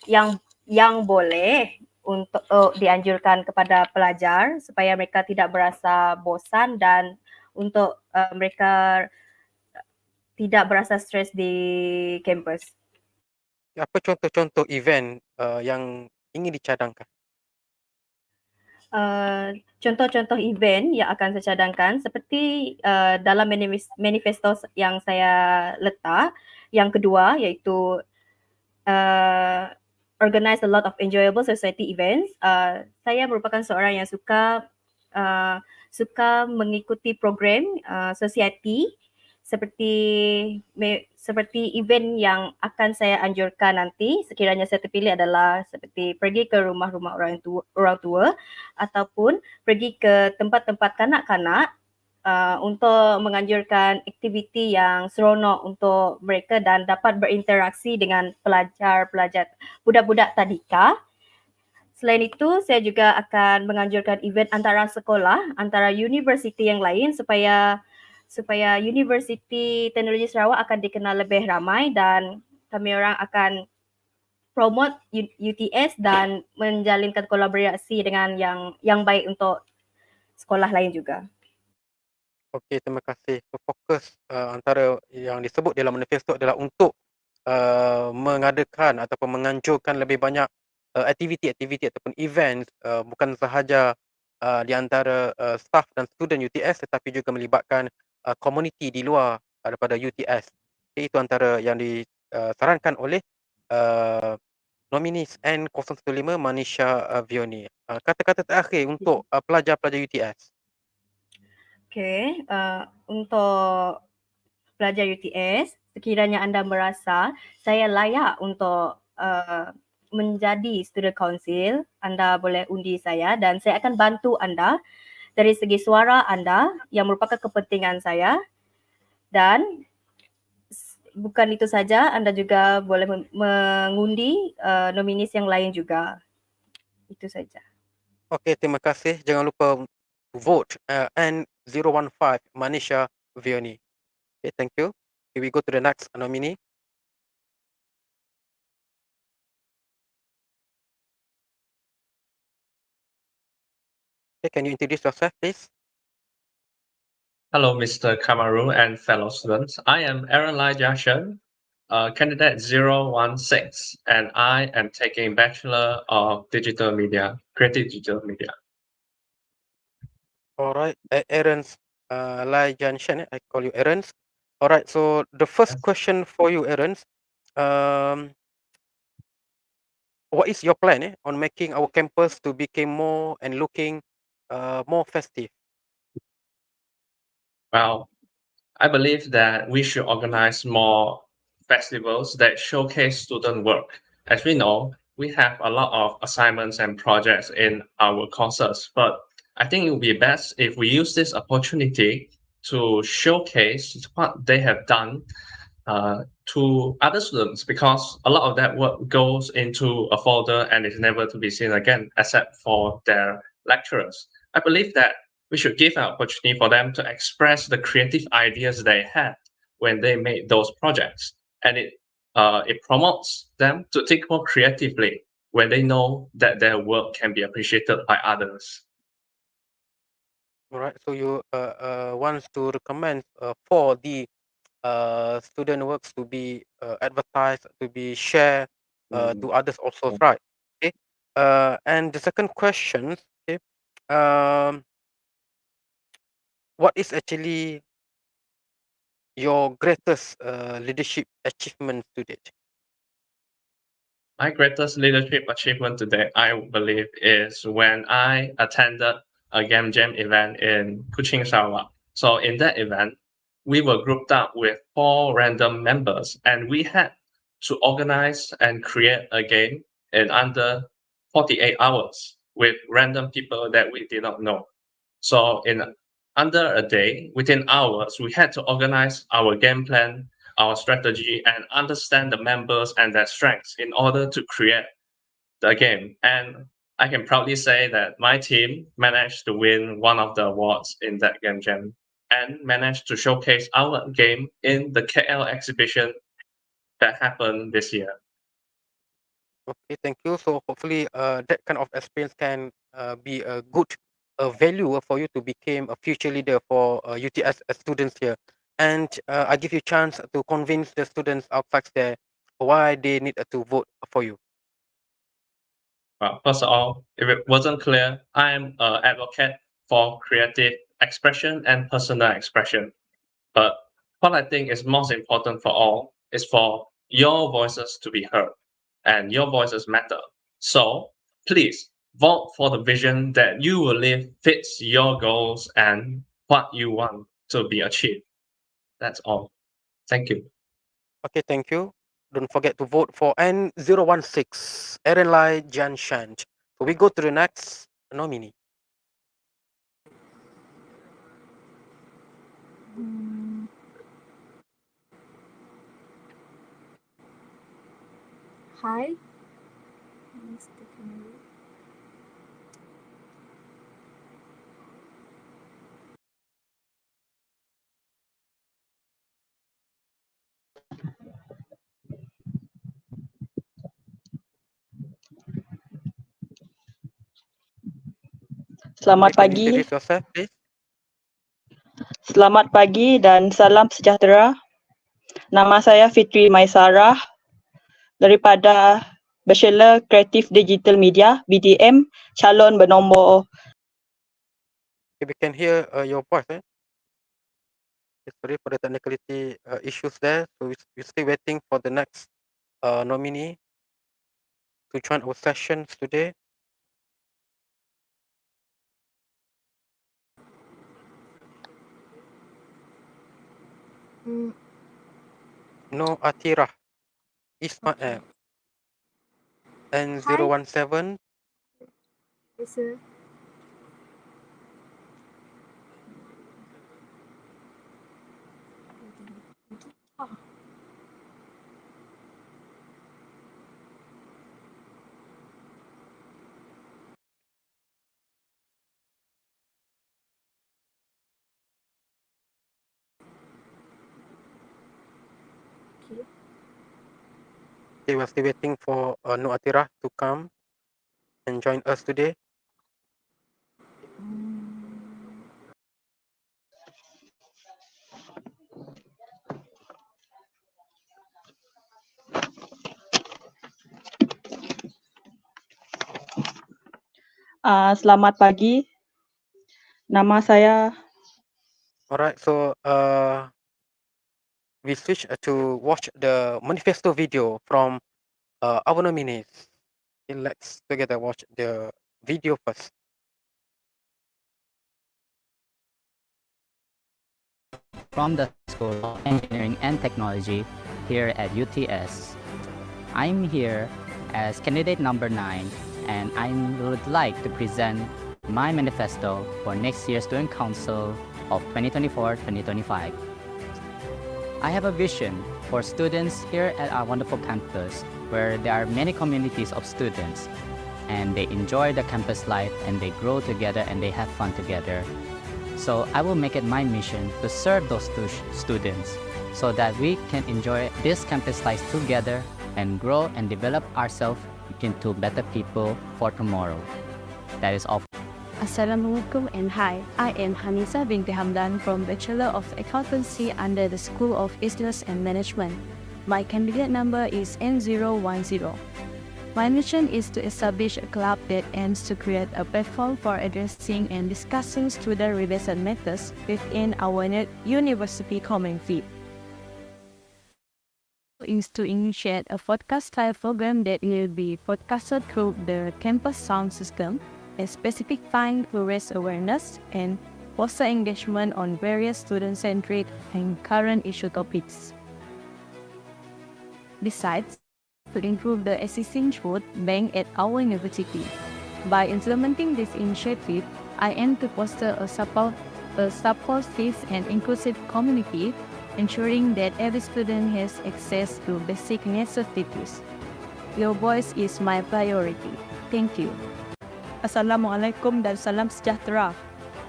yang boleh untuk dianjurkan kepada pelajar supaya mereka tidak berasa bosan dan untuk mereka tidak berasa stres di kampus. Apa contoh-contoh event yang ingin dicadangkan? Contoh-contoh event yang akan saya cadangkan seperti dalam manifesto yang saya letak. Yang kedua iaitu organize a lot of enjoyable society events. Saya merupakan seorang yang suka mengikuti program society seperti event yang akan saya anjurkan nanti sekiranya saya terpilih adalah seperti pergi ke rumah-rumah orang tua ataupun pergi ke tempat-tempat kanak-kanak untuk menganjurkan aktiviti yang seronok untuk mereka dan dapat berinteraksi dengan pelajar-pelajar budak-budak tadika Selain itu, saya juga akan menganjurkan event antara sekolah, antara universiti yang lain supaya Universiti Teknologi Sarawak akan dikenal lebih ramai dan kami orang akan promote UTS dan menjalinkan kolaborasi dengan yang baik untuk sekolah lain juga. Okey, terima kasih. So, fokus antara yang disebut dalam manifesto adalah untuk mengadakan ataupun menganjurkan lebih banyak aktiviti-aktiviti ataupun event bukan sahaja di antara staff dan student UTS tetapi juga melibatkan komuniti di luar daripada UTS. Okay, itu antara yang disarankan oleh Nominees N015 Manisha Vioni. Kata-kata terakhir untuk pelajar-pelajar UTS. Okey, untuk pelajar UTS, sekiranya anda merasa saya layak untuk menjadi student council, anda boleh undi saya dan saya akan bantu anda dari segi suara anda yang merupakan kepentingan saya. Dan bukan itu saja, anda juga boleh mengundi nominis yang lain juga. Itu saja. Okey, terima kasih. Jangan lupa vote N015 Manisha Vioni. Okay, thank you. Okay, we go to the next nominee. Okay, can you introduce yourself, please? Hello, Mr. Kamaru and fellow students. I am Aaron Lai Jiashen, candidate 016, and I am taking Bachelor of Digital Media, Creative Digital Media. All right, Aaron's Lai Janshan. I call you Aaron's. All right, so the first question for you, Aaron's. What is your plan on making our campus to become more and looking more festive? Well, I believe that we should organize more festivals that showcase student work. As we know, we have a lot of assignments and projects in our courses, but I think it would be best if we use this opportunity to showcase what they have done to other students, because a lot of that work goes into a folder and is never to be seen again except for their lecturers. I believe that we should give an opportunity for them to express the creative ideas they had when they made those projects, and it promotes them to think more creatively when they know that their work can be appreciated by others. All right, so you want to recommend for the student works to be advertised, to be shared to others also, right? Okay. And the second question, okay, what is actually your greatest leadership achievement to date? My greatest leadership achievement today, I believe, is when I attended a game jam event in Kuching, Sarawak. So in that event, we were grouped up with 4 random members, and we had to organize and create a game in under 48 hours with random people that we did not know. So in under a day, within hours, we had to organize our game plan, our strategy, and understand the members and their strengths in order to create the game. And I can proudly say that my team managed to win one of the awards in that game jam and managed to showcase our game in the KL exhibition that happened this year. Okay, thank you. So hopefully that kind of experience can be a good value for you to become a future leader for UTS students here. And I give you a chance to convince the students outside there why they need to vote for you. Well, first of all, if it wasn't clear, I am an advocate for creative expression and personal expression. But what I think is most important for all is for your voices to be heard, and your voices matter. So please vote for the vision that you will live fits your goals and what you want to be achieved. That's all. Thank you. Okay, thank you. Don't forget to vote for N016, Aaron Lai Jan Shant. So we go to the next nominee. Hi, Mr. Kamaru. Selamat Can you pagi. introduce yourself, please? Selamat pagi dan salam sejahtera. Nama saya Fitri Maisarah daripada Bachelor Creative Digital Media BDM, calon bernombor. If we can hear your voice, sorry for the technicality issues there. So we're still waiting for the next nominee to join our sessions today. No Atira Ismail N017. Yes, sir. Okay, we're still waiting for No Atira to come and join us today. Selamat pagi. Nama saya. Alright, so we switch to watch the manifesto video from our nominees. Okay, let's together watch the video first. From the School of Engineering and Technology here at UTS. I'm here as candidate number 9 and I would like to present my manifesto for next year's Student Council of 2024-2025. I have a vision for students here at our wonderful campus where there are many communities of students and they enjoy the campus life and they grow together and they have fun together. So I will make it my mission to serve those students so that we can enjoy this campus life together and grow and develop ourselves into better people for tomorrow. That is all. Assalamualaikum and hi, I am Hanisa binti Hamdan from Bachelor of Accountancy under the School of Business and Management. My candidate number is N010. My mission is to establish a club that aims to create a platform for addressing and discussing student-related matters within our university community. Is to initiate a podcast-style program that will be podcasted through the campus sound system, a specific time to raise awareness and foster engagement on various student-centric and current issue topics. Besides, to improve the existing food bank at our university. By implementing this initiative, I aim to foster a supportive and inclusive community, ensuring that every student has access to basic necessities. Your voice is my priority. Thank you. Assalamualaikum dan salam sejahtera.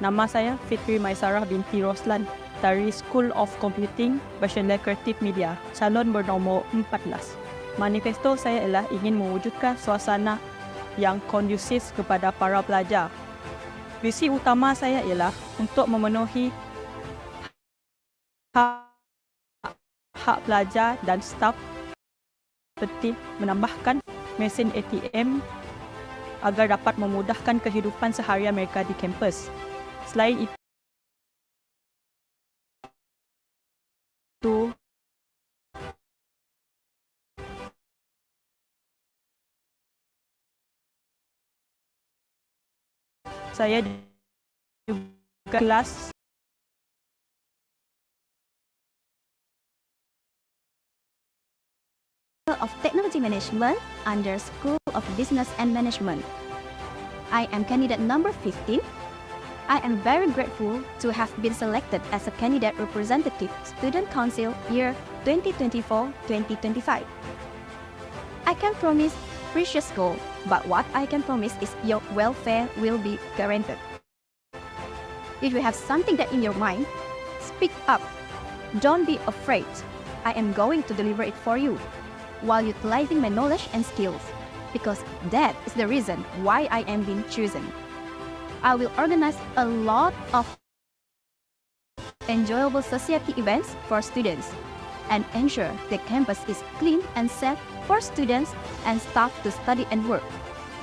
Nama saya Fitri Maisarah binti Roslan dari School of Computing, Bachelor Creative Media, calon bernomor 14. Manifesto saya ialah ingin mewujudkan suasana yang kondusif kepada para pelajar. Visi utama saya ialah untuk memenuhi hak pelajar dan staf seperti menambahkan mesin ATM agar dapat memudahkan kehidupan seharian mereka di kampus. Selain itu, saya juga kelas of Technology Management under School of Business and Management. I am candidate number 15. I am very grateful to have been selected as a candidate representative Student Council year 2024-2025. I can promise precious gold, but what I can promise is your welfare will be guaranteed. If you have something that in your mind, speak up. Don't be afraid. I am going to deliver it for you while utilizing my knowledge and skills, because that is the reason why I am being chosen. I will organize a lot of enjoyable society events for students and ensure the campus is clean and safe for students and staff to study and work.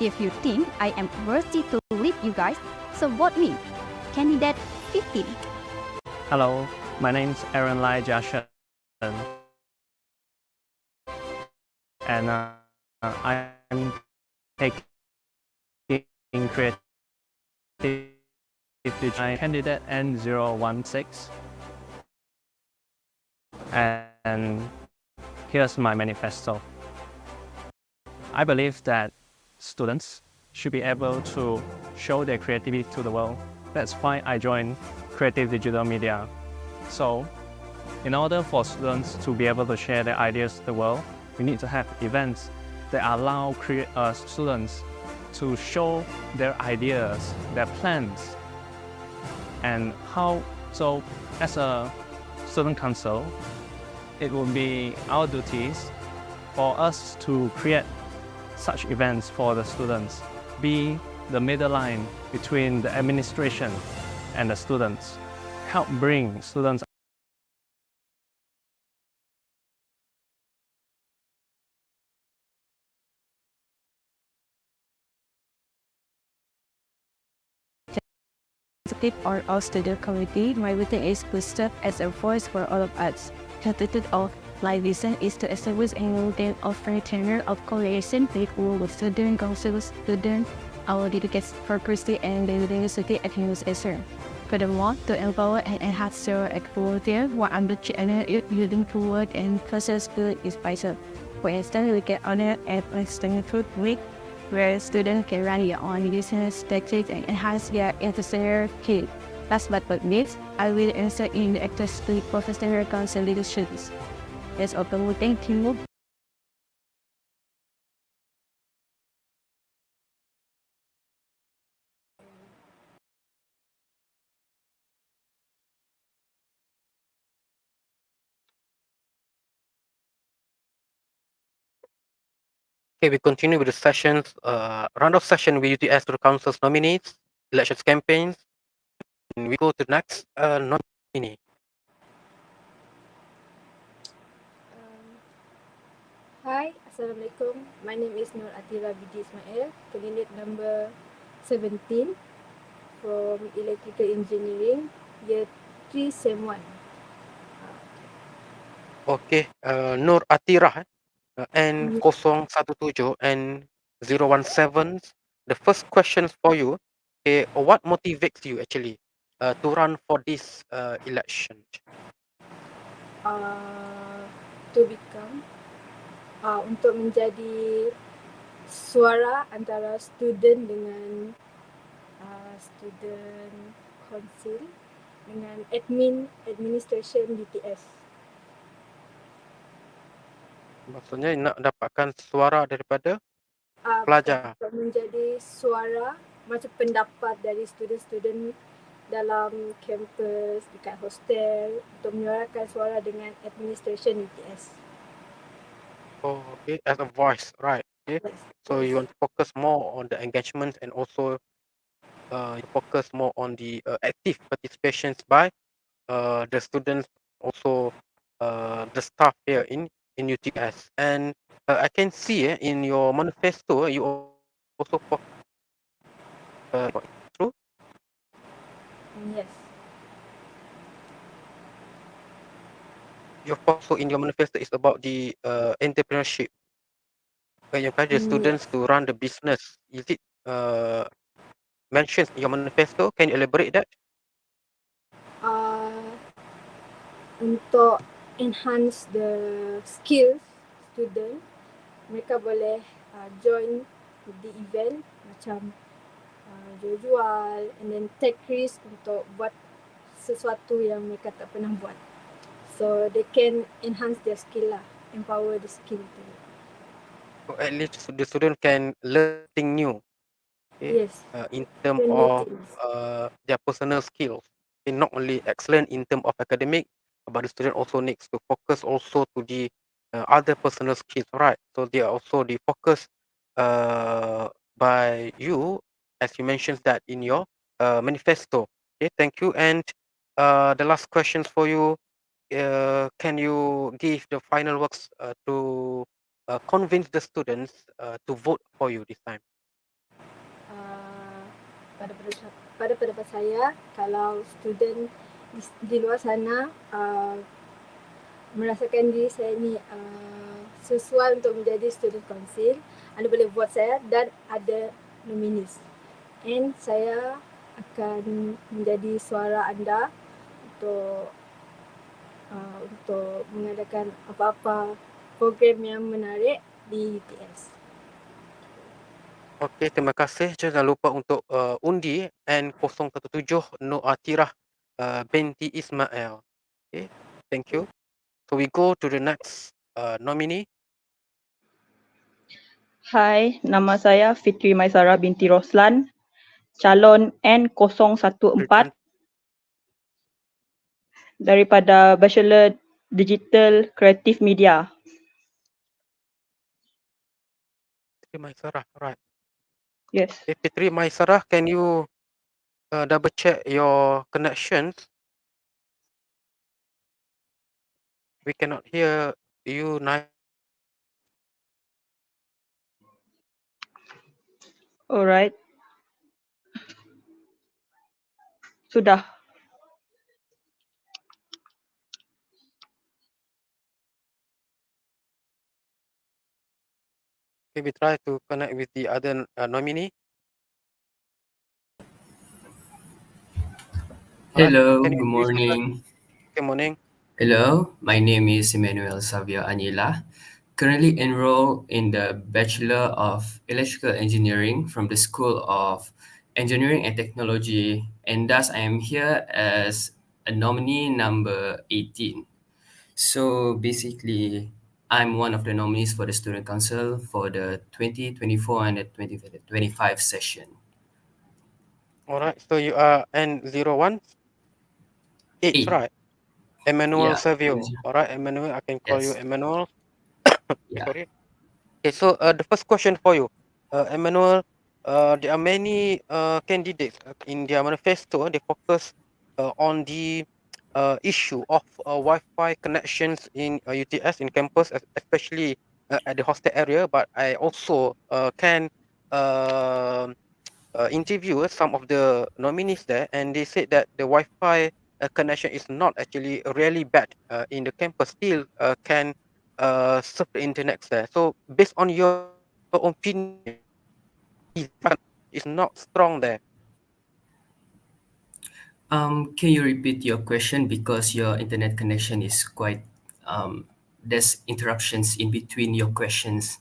If you think I am worthy to lead you guys, so vote me. Candidate 15. Hello, my name is Aaron Lai Jiashen, and I'm taking creative design candidate N016, and here's my manifesto. I believe that students should be able to show their creativity to the world. That's why I joined Creative Digital Media. So, in order for students to be able to share their ideas to the world, we need to have events that allow students to show their ideas, their plans, and how. So, as a student council, it will be our duties for us to create such events for the students, be the middle line between the administration and the students, help bring students or all student community. My mission is to serve as a voice for all of us. The title of my vision is to establish a model of fraternal of collaboration with student councils, students, our dedicated faculty, and the University Administration. Furthermore, to empower and enhance their exposure while understanding it using toward and process to inspire. For instance, we can honor at Western Food Week, where students can run their own business tactics and enhance their enthusiasm skills. Last but not least, I will insert in the access to professional council leadership. Let's open with teamwork. Okay, we continue with the sessions, round of session with UTS to the council's nominees, elections campaigns, and we go to the next nominee. Hi, Assalamualaikum. My name is Nur Atira Bidi Ismail, candidate number 17 from Electrical Engineering, year 3, SEM 1. Okay, Nur Atirah, N017 and 017. The first question for you, okay, what motivates you actually to run for this election? To become, untuk menjadi suara antara student dengan student council dengan administration UTS. Maksudnya nak dapatkan suara daripada pelajar. Untuk menjadi suara macam pendapat dari student-student dalam kampus, dekat hostel, untuk menyuarakan suara dengan administration UTS. Oh, okay, as a voice, right? Okay. Yes. So you want to focus more on the engagement and also you focus more on the active participations by the students, also the staff here in UTS. And I can see in your manifesto you also focus true. Yes. Your focus in your manifesto is about the entrepreneurship. When you encourage the students to run the business, is it mentioned in your manifesto? Can you elaborate that? Untuk enhance the skills student, mereka boleh join the event macam jual-jual and then take risk untuk buat sesuatu yang mereka tak pernah buat. So they can enhance their skill lah, empower the skill tu. So at least the student can learn something new. Okay? Yes. In terms of their personal skills. Okay, not only excellent in terms of academic, but the student also needs to focus also to the other personal skills, right? So they are also the focus by you, as you mentioned that in your manifesto. Okay, thank you. And the last questions for you. Can you give the final works to convince the students to vote for you this time? Pada pendapat saya, kalau student di luar sana merasakan diri saya ni sesuai untuk menjadi student council, anda boleh vote saya dan ada nominees. And saya akan menjadi suara anda untuk mengadakan apa-apa program yang menarik di UTS. Okey, terima kasih. Jangan lupa untuk undi N017 Nur Atirah binti Ismail. Okay, thank you. So we go to the next nominee. Hai, nama saya Fitri Maisara binti Roslan, calon N014 daripada Bachelor Digital Creative Media. Fitri Maisarah, right? Yes. Okay, Fitri Maisarah, can you double check your connections? We cannot hear you nice. Alright. Sudah. Okay, we try to connect with the other nominee. Alright, Hello, can you good please morning. good morning. Hello, my name is Emmanuel Savia Anila, currently enrolled in the Bachelor of Electrical Engineering from the School of Engineering and Technology, and thus I am here as a nominee number 18. So basically, I'm one of the nominees for the Student Council for the 2024 and the 2025 session. Alright, so you are N01? 8, right? Emmanuel Yeah. Savio. Alright, Emmanuel, I can call you Yes. Emmanuel. Yeah. Sorry. Okay, so the first question for you, Emmanuel, there are many candidates in their manifesto. They focus on the issue of Wi-Fi connections in UTS in campus, especially at the hostel area. But I also can interview some of the nominees there, and they said that the Wi-Fi connection is not actually really bad in the campus. Still can surf the internet there. So based on your opinion, is not strong there. Can you repeat your question because your internet connection is quite there's interruptions in between your questions.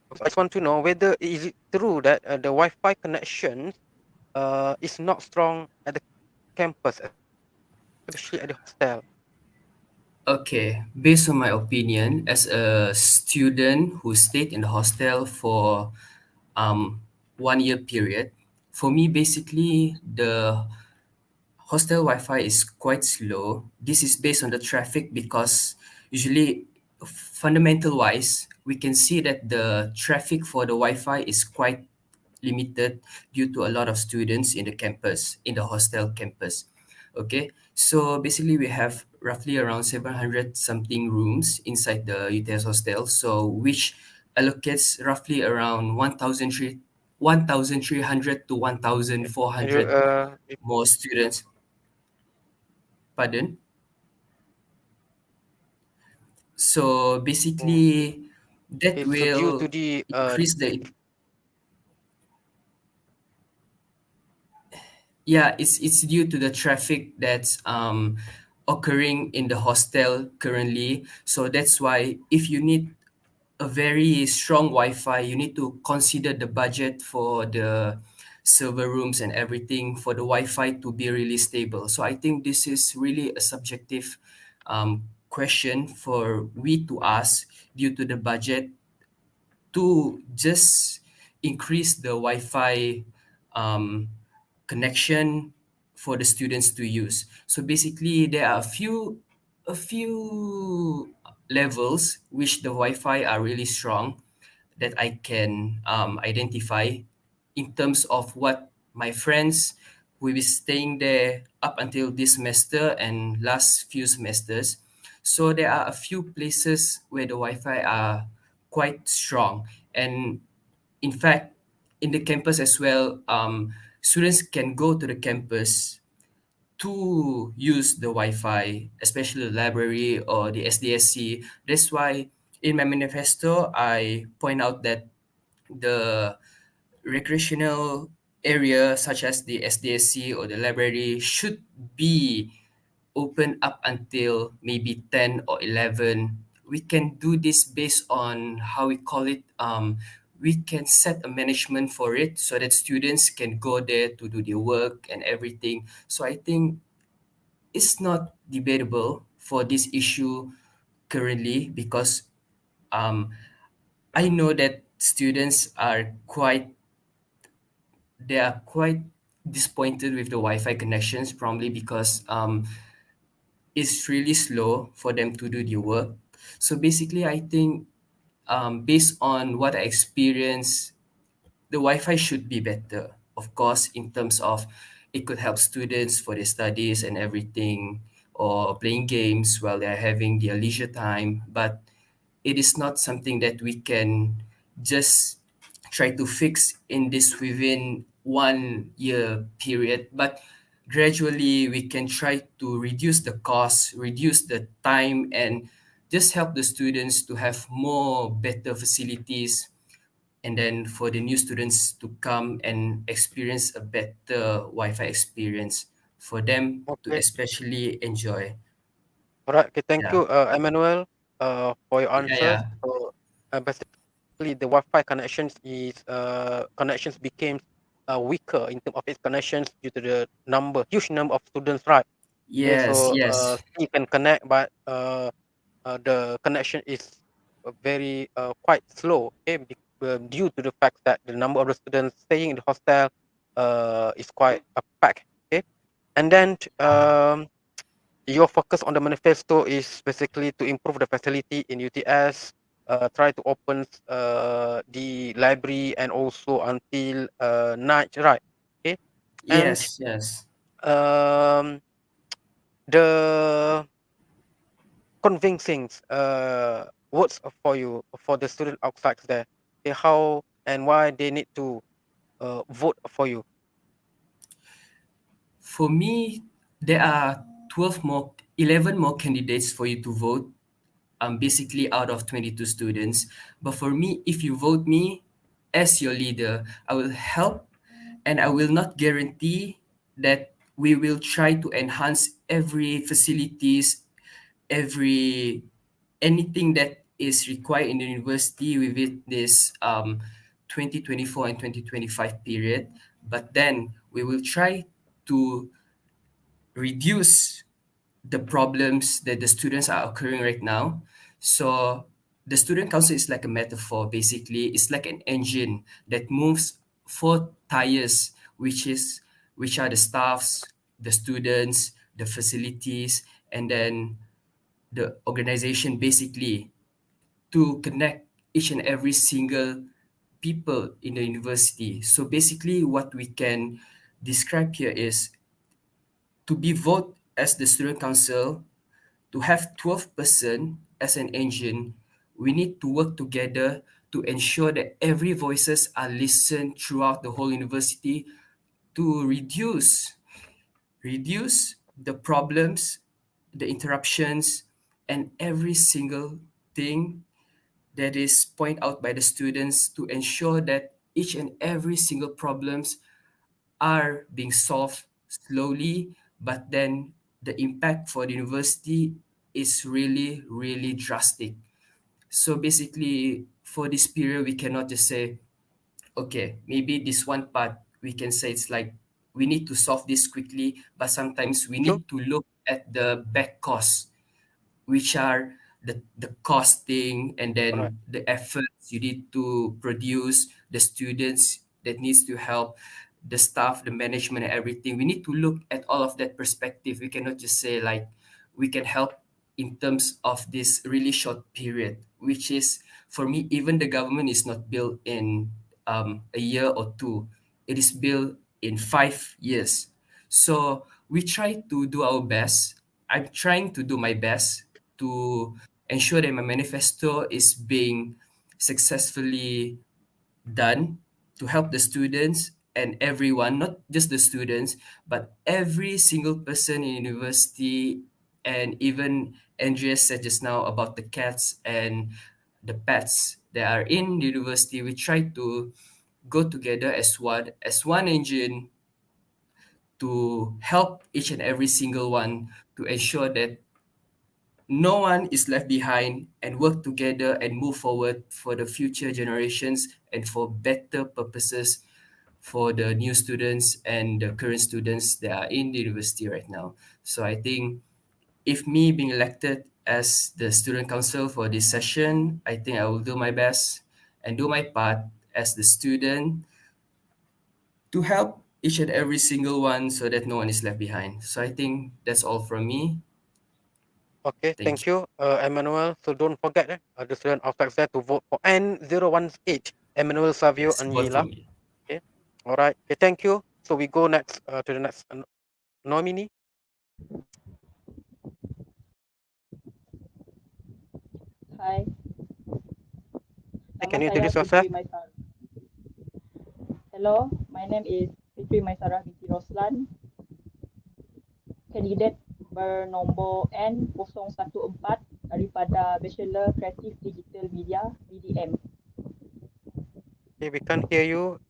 I just want to know whether is it true that the Wi-Fi connection is not strong at the campus, especially at the hostel. Okay, based on my opinion, as a student who stayed in the hostel for 1 year period, for me basically the hostel Wi-Fi is quite slow. This is based on the traffic because usually fundamental wise, we can see that the traffic for the Wi-Fi is quite limited due to a lot of students in the campus, in the hostel campus. Okay, so basically we have roughly around 700 something rooms inside the UTS hostel, so which allocates roughly around 1,300 to Can you 1,400 more students. Pardon? So basically, that okay, so due to will the increase the yeah, it's due to the traffic that's occurring in the hostel currently. So that's why if you need a very strong Wi-Fi, you need to consider the budget for the server rooms and everything for the Wi-Fi to be really stable. So I think this is really a subjective question for we to ask due to the budget to just increase the Wi-Fi connection for the students to use. So basically, there are a few levels which the Wi-Fi are really strong that I can identify. in terms of what my friends who will be staying there up until this semester and last few semesters. So there are a few places where the Wi-Fi are quite strong, and in fact, in the campus as well, students can go to the campus to use the Wi-Fi, especially the library or the SDSC. That's why in my manifesto, I point out that the recreational area such as the SDSC or the library should be open up until maybe 10 or 11. We can do this based on how we call it. We can set a management for it so that students can go there to do their work and everything. So I think it's not debatable for this issue currently because um, I know that students are quite disappointed with the Wi-Fi connections, probably because it's really slow for them to do the work. So basically, I think based on what I experienced, the Wi-Fi should be better. Of course, in terms of it could help students for their studies and everything, or playing games while they're having their leisure time. But it is not something that we can just try to fix in this within 1 year period, but gradually we can try to reduce the cost, reduce the time, and just help the students to have more better facilities, and then for the new students to come and experience a better Wi-Fi experience for them to Okay. especially enjoy. Alright. Okay. Thank Yeah. you, Emmanuel, for your Yeah, answers. yeah. So, basically, the Wi-Fi connections became weaker in terms of its connections due to the huge number of students, right? Okay. Yes, So, yes. you can connect, but the connection is very quite slow. Okay, due to the fact that the number of the students staying in the hostel is quite packed. Okay, and then your focus on the manifesto is basically to improve the facility in UTS, try to open the library and also until night, right? Okay, and Yes, yes. um, the convincing words for you for the student outside there, okay, how and why they need to vote for you. For me, there are 11 more candidates for you to vote, basically out of 22 students. But for me, if you vote me as your leader, I will help and I will not guarantee that we will try to enhance every facilities, every anything that is required in the university within this 2024 and 2025 period. But then we will try to reduce the problems that the students are occurring right now. So the student council is like a metaphor. Basically, it's like an engine that moves four tires, which are the staffs, the students, the facilities, and then the organization, basically to connect each and every single people in the university. So basically, what we can describe here is to be vote as the student council, to have 12% as an engine, we need to work together to ensure that every voices are listened throughout the whole university to reduce the problems, the interruptions, and every single thing that is point out by the students to ensure that each and every single problems are being solved slowly, but then the impact for the university is really, really drastic. So basically, for this period, we cannot just say, okay, maybe this one part, we can say it's like we need to solve this quickly, but sometimes we Sure. need to look at the back costs, which are the costing and Alright. then the efforts you need to produce, the students that needs to help, the staff, the management, and everything. We need to look at all of that perspective. We cannot just say like we can help in terms of this really short period, which is for me, even the government is not built in a year or two. it is built in 5 years. So we try to do our best. I'm trying to do my best to ensure that my manifesto is being successfully done to help the students and everyone, not just the students, but every single person in university. And even Andrea said just now about the cats and the pets that are in the university. We try to go together as one engine to help each and every single one to ensure that no one is left behind and work together and move forward for the future generations and for better purposes for the new students and the current students that are in the university right now. So I think if me being elected as the student council for this session, I think I will do my best and do my part as the student to help each and every single one so that no one is left behind. So I think that's all from me. Okay, thank you, Emmanuel. So don't forget, the student outside there to vote for N018, Emmanuel Savio Yes, vote for Anila. me. Okay, all right. Okay, thank you. So we go next to the next nominee. Hai, Hey, nama can you saya introduce yourself? Fitri Maisarah. Hello, my name is Fitri Maisarah binti Roslan, kandidat bernombor N014 daripada Bachelor Creative Digital Media BDM. Okay, we can't hear you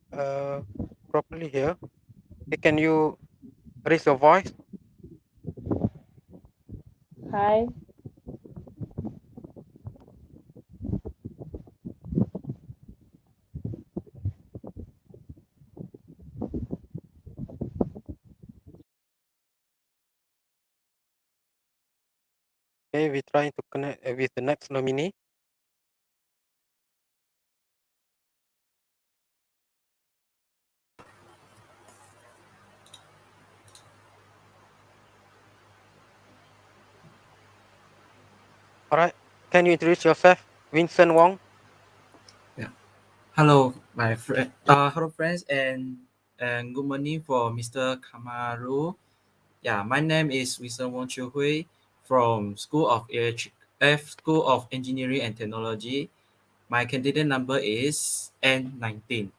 properly here. Okay, can you raise your voice? Hai, Okay, we're trying to connect with the next nominee. All right, can you introduce yourself, Vincent Wong? Hello, my friend. Hello, friends, and good morning for Mr. Kamaru. Yeah, my name is Wilson Wong Chiu Hui from School of Engineering and Technology. My candidate number is N19.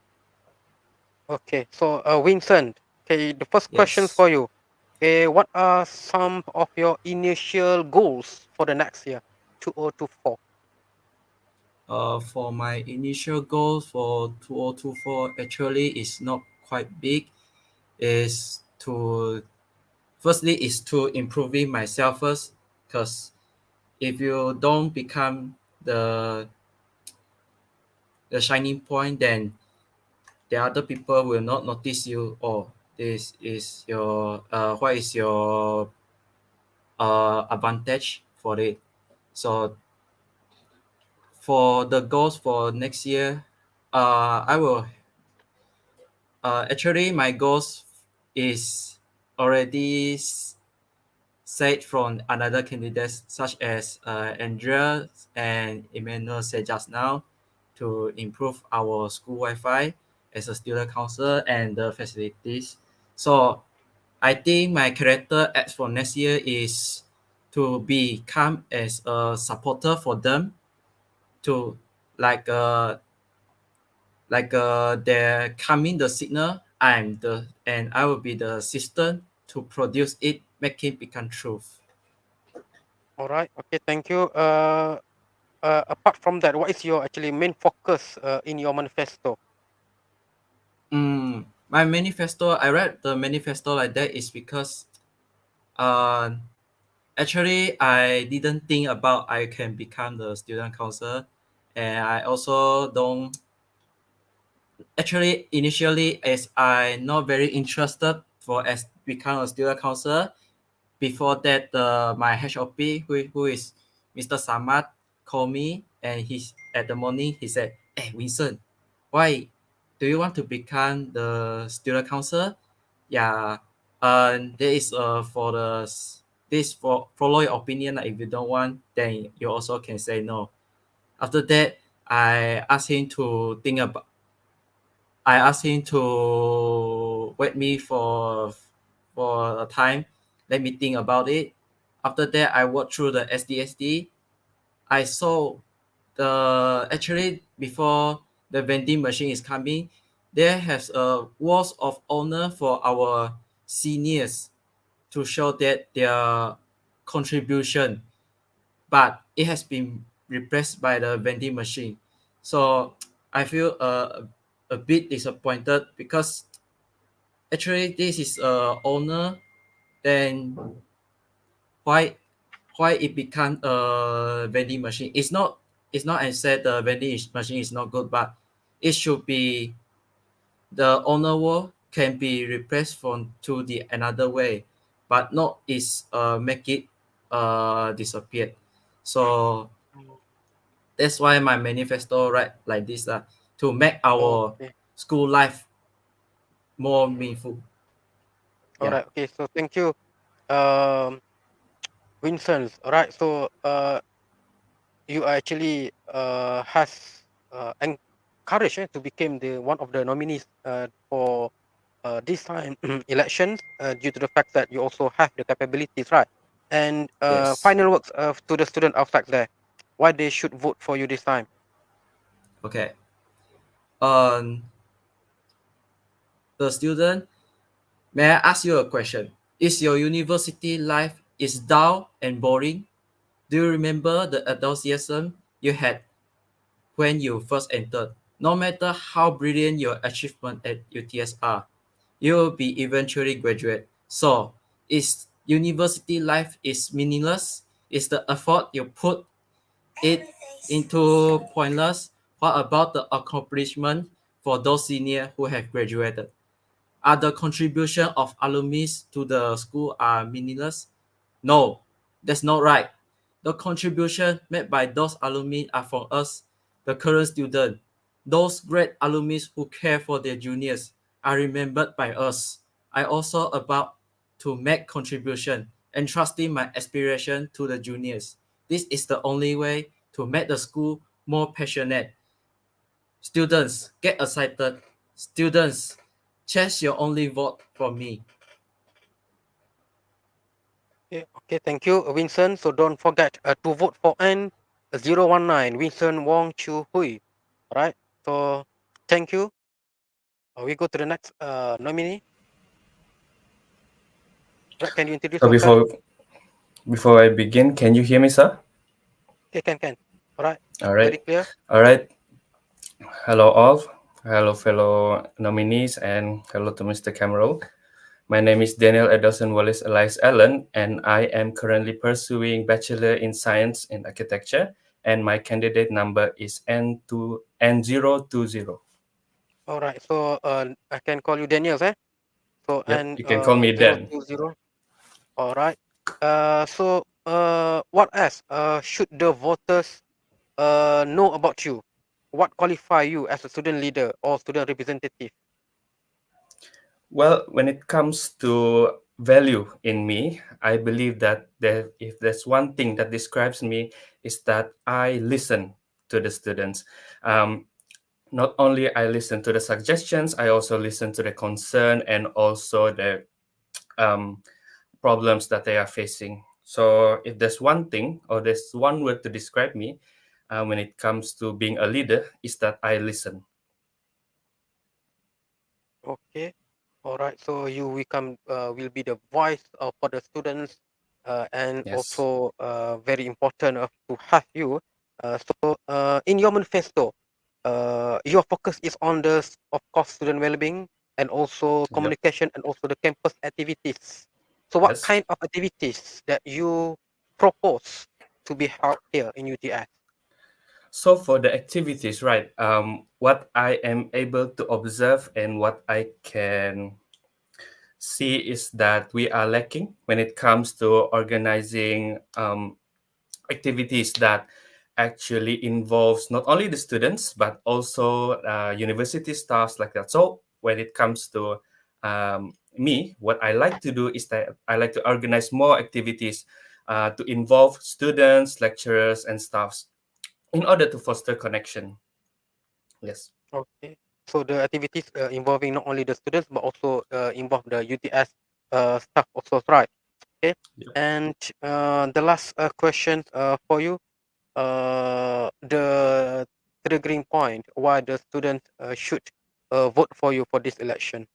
Okay, so Vincent, okay, the first question Yes. for you. Okay, what are some of your initial goals for the next year, 2024? For my initial goal for 2024 actually is not quite big. Is to firstly is to improving myself first, because if you don't become the shining point, then the other people will not notice you. Oh, this is your what is your advantage for it. So for the goals for next year, I will actually my goals is already said from another candidates such as Andrea and Emmanuel said just now, to improve our school Wi-Fi as a student council and the facilities. So I think my character act for next year is to become as a supporter for them, to like they're coming the signal, I will be the system to produce it, make it become truth. All right, okay, thank you. Apart from that, what is your actually main focus in your manifesto? My manifesto, I read the manifesto like that is because uh, actually I didn't think about I can become the student council, and I also don't actually initially as I not very interested for as become a student council. Before that, my HOP, who is Mr. Samad, called me, and he's at the morning he said, "Hey Vincent, why do you want to become the student council? Yeah, there is for the this for follow your opinion. Like, if you don't want, then you also can say no." After that, I asked him to think about I asked him to wait me for a time. Let me think about it. After that, I walked through the SDSD. I saw the actually before the vending machine is coming, there has a walls of honor for our seniors to show that their contribution, but it has been replaced by the vending machine. So I feel a bit disappointed because actually this is a owner, then why why it become a vending machine? It's not I said the machine is not good, but it should be the owner wall can be replaced from to the another way, but not is make it disappeared. So that's why my manifesto write like this to make our Okay. school life more meaningful. All Yeah. right. Okay. So thank you, um, Vincent. All right. So you are actually has encouraged to become the one of the nominees for this time elections due to the fact that you also have the capabilities, right? And Yes. final words to the student outside there, why they should vote for you this time. Okay. The student, may I ask you a question? Is your university life is dull and boring? Do you remember the enthusiasm you had when you first entered? No matter how brilliant your achievement at UTS are, you will be eventually graduate. So, is university life is meaningless? Is the effort you put it into pointless? What about the accomplishment for those seniors who have graduated? Are the contribution of alumni to the school are meaningless? No, that's not right. The contribution made by those alumni are from us, the current student. Those great alumni who care for their juniors are remembered by us. I also about to make contribution, entrusting my aspiration to the juniors. This is the only way to make the school more passionate. Students, get excited. Students, chase your only vote for me. Okay, thank you, Vincent. So don't forget to vote for N019, Vincent Wong Chu Hui. Right. So thank you. We go to the next nominee. Right, can you introduce So yourself? before I begin, can you hear me, sir? Okay, can. All right. All Very right. clear. All right. Hello all. Hello fellow nominees and hello to Mr. Cameron. My name is Daniel Edelson Wallace Elias Allen and I am currently pursuing Bachelor in Science in Architecture and my candidate number is N020. All right. So I can call you Daniel, eh? So Yep, you can call me Dan. 020. All right. So what else should the voters know about you? What qualify you as a student leader or student representative? Well, when it comes to value in me, I believe that if there's one thing that describes me is that I listen to the students. Not only I listen to the suggestions, I also listen to the concern and also the um, problems that they are facing. So if there's one thing or there's one word to describe me when it comes to being a leader, is that I listen. Okay. All right. So you will be the voice for the students, and Yes. also very important to have you. So in your manifesto, your focus is on of course, student well-being and also Yep. communication and also the campus activities. So what Yes. kind of activities that you propose to be held here in UTS? So for the activities, right? What I am able to observe and what I can see is that we are lacking when it comes to organizing activities that actually involves not only the students but also university staffs like that. So when it comes to me, what I like to do is that I like to organize more activities to involve students, lecturers, and staffs in order to foster connection. Yes. Okay. So the activities involving not only the students but also involve the UTS staff also, right? Okay. And the last question for you, the triggering point why the students should vote for you for this election.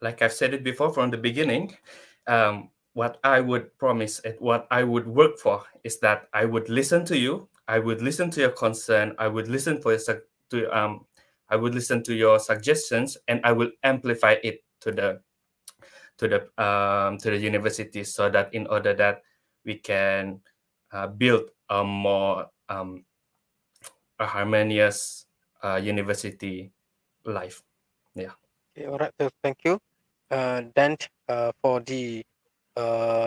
Like I've said it before from the beginning, what I would promise and what I would work for is that I would listen to you, I would listen to your concern, I would listen for your I would listen to your suggestions, and I will amplify it to the university, so that in order that we can build a more a harmonious university life. Yeah. Okay, all right. So thank you. Then for the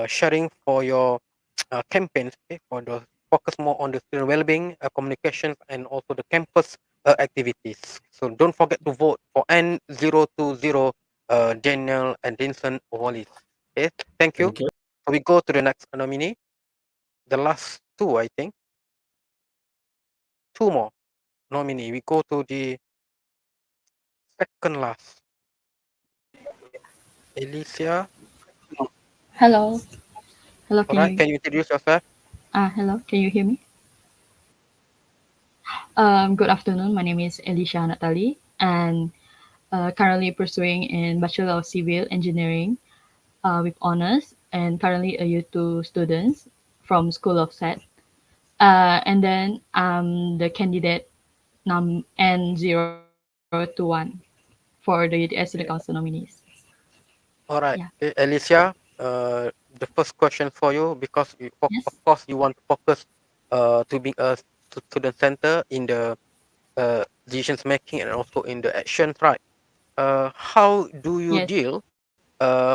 sharing for your campaigns, okay, for the focus more on the student well-being, communications, and also the campus activities. So don't forget to vote for N020 Daniel and Dinson Wallis. Okay, thank you. Thank you. So we go to the next nominee. The last two, I think. Two more nominee. We go to the second last. Alicia. Hello. Hello, All right. Can you introduce yourself? hello, can you hear me? Good afternoon. My name is Elisha Natali, and currently pursuing in Bachelor of Civil Engineering with honors, and currently a U2 student from School of SET. And then I'm the candidate N021 for the UTS Student Council nominees. All right. Yeah. Okay, Alicia, the first question for you, because of course you want to focus to be a student center in the decisions making and also in the actions, right? How do you Yes. deal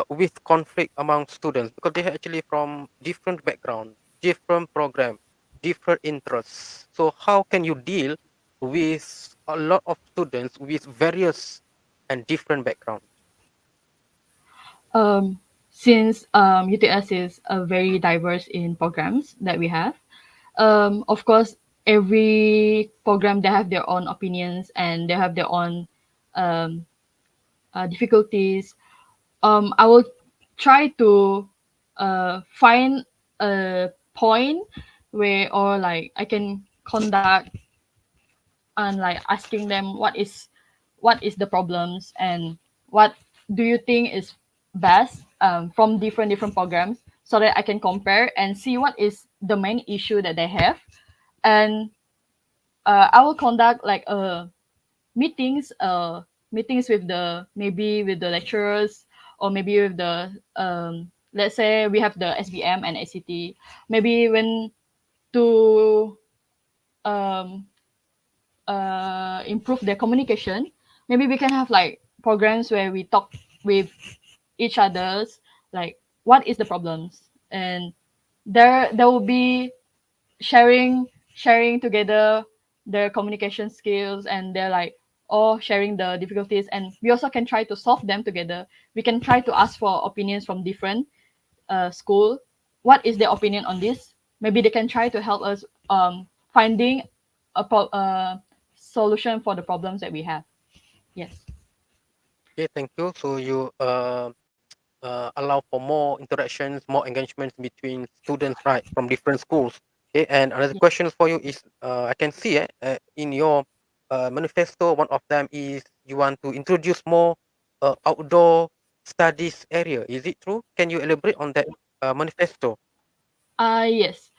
with conflict among students, because they are actually from different background, different program, different interests? So how can you deal with a lot of students with various and different backgrounds? Since UTS is very diverse in programs that we have, of course, every program they have their own opinions and they have their own um, difficulties. I will try to find a point where, or like I can conduct and like asking them what is the problems and what do you think is best from different programs, so that I can compare and see what is the main issue that they have. And I will conduct like meetings with the, maybe with the lecturers, or maybe with the let's say we have the SBM and ACT, maybe when to um, improve their communication, maybe we can have like programs where we talk with each others, like what is the problems, and there will be sharing together their communication skills, and they're like all sharing the difficulties, and we also can try to solve them together. We can try to ask for opinions from different school. What is their opinion on this? Maybe they can try to help us finding a solution for the problems that we have. Yes. Okay, thank you. So you allow for more interactions, more engagements between students, right, from different schools. Okay, and another question for you is, I can see in your manifesto, one of them is you want to introduce more outdoor studies area. Is it true? Can you elaborate on that manifesto? Yes.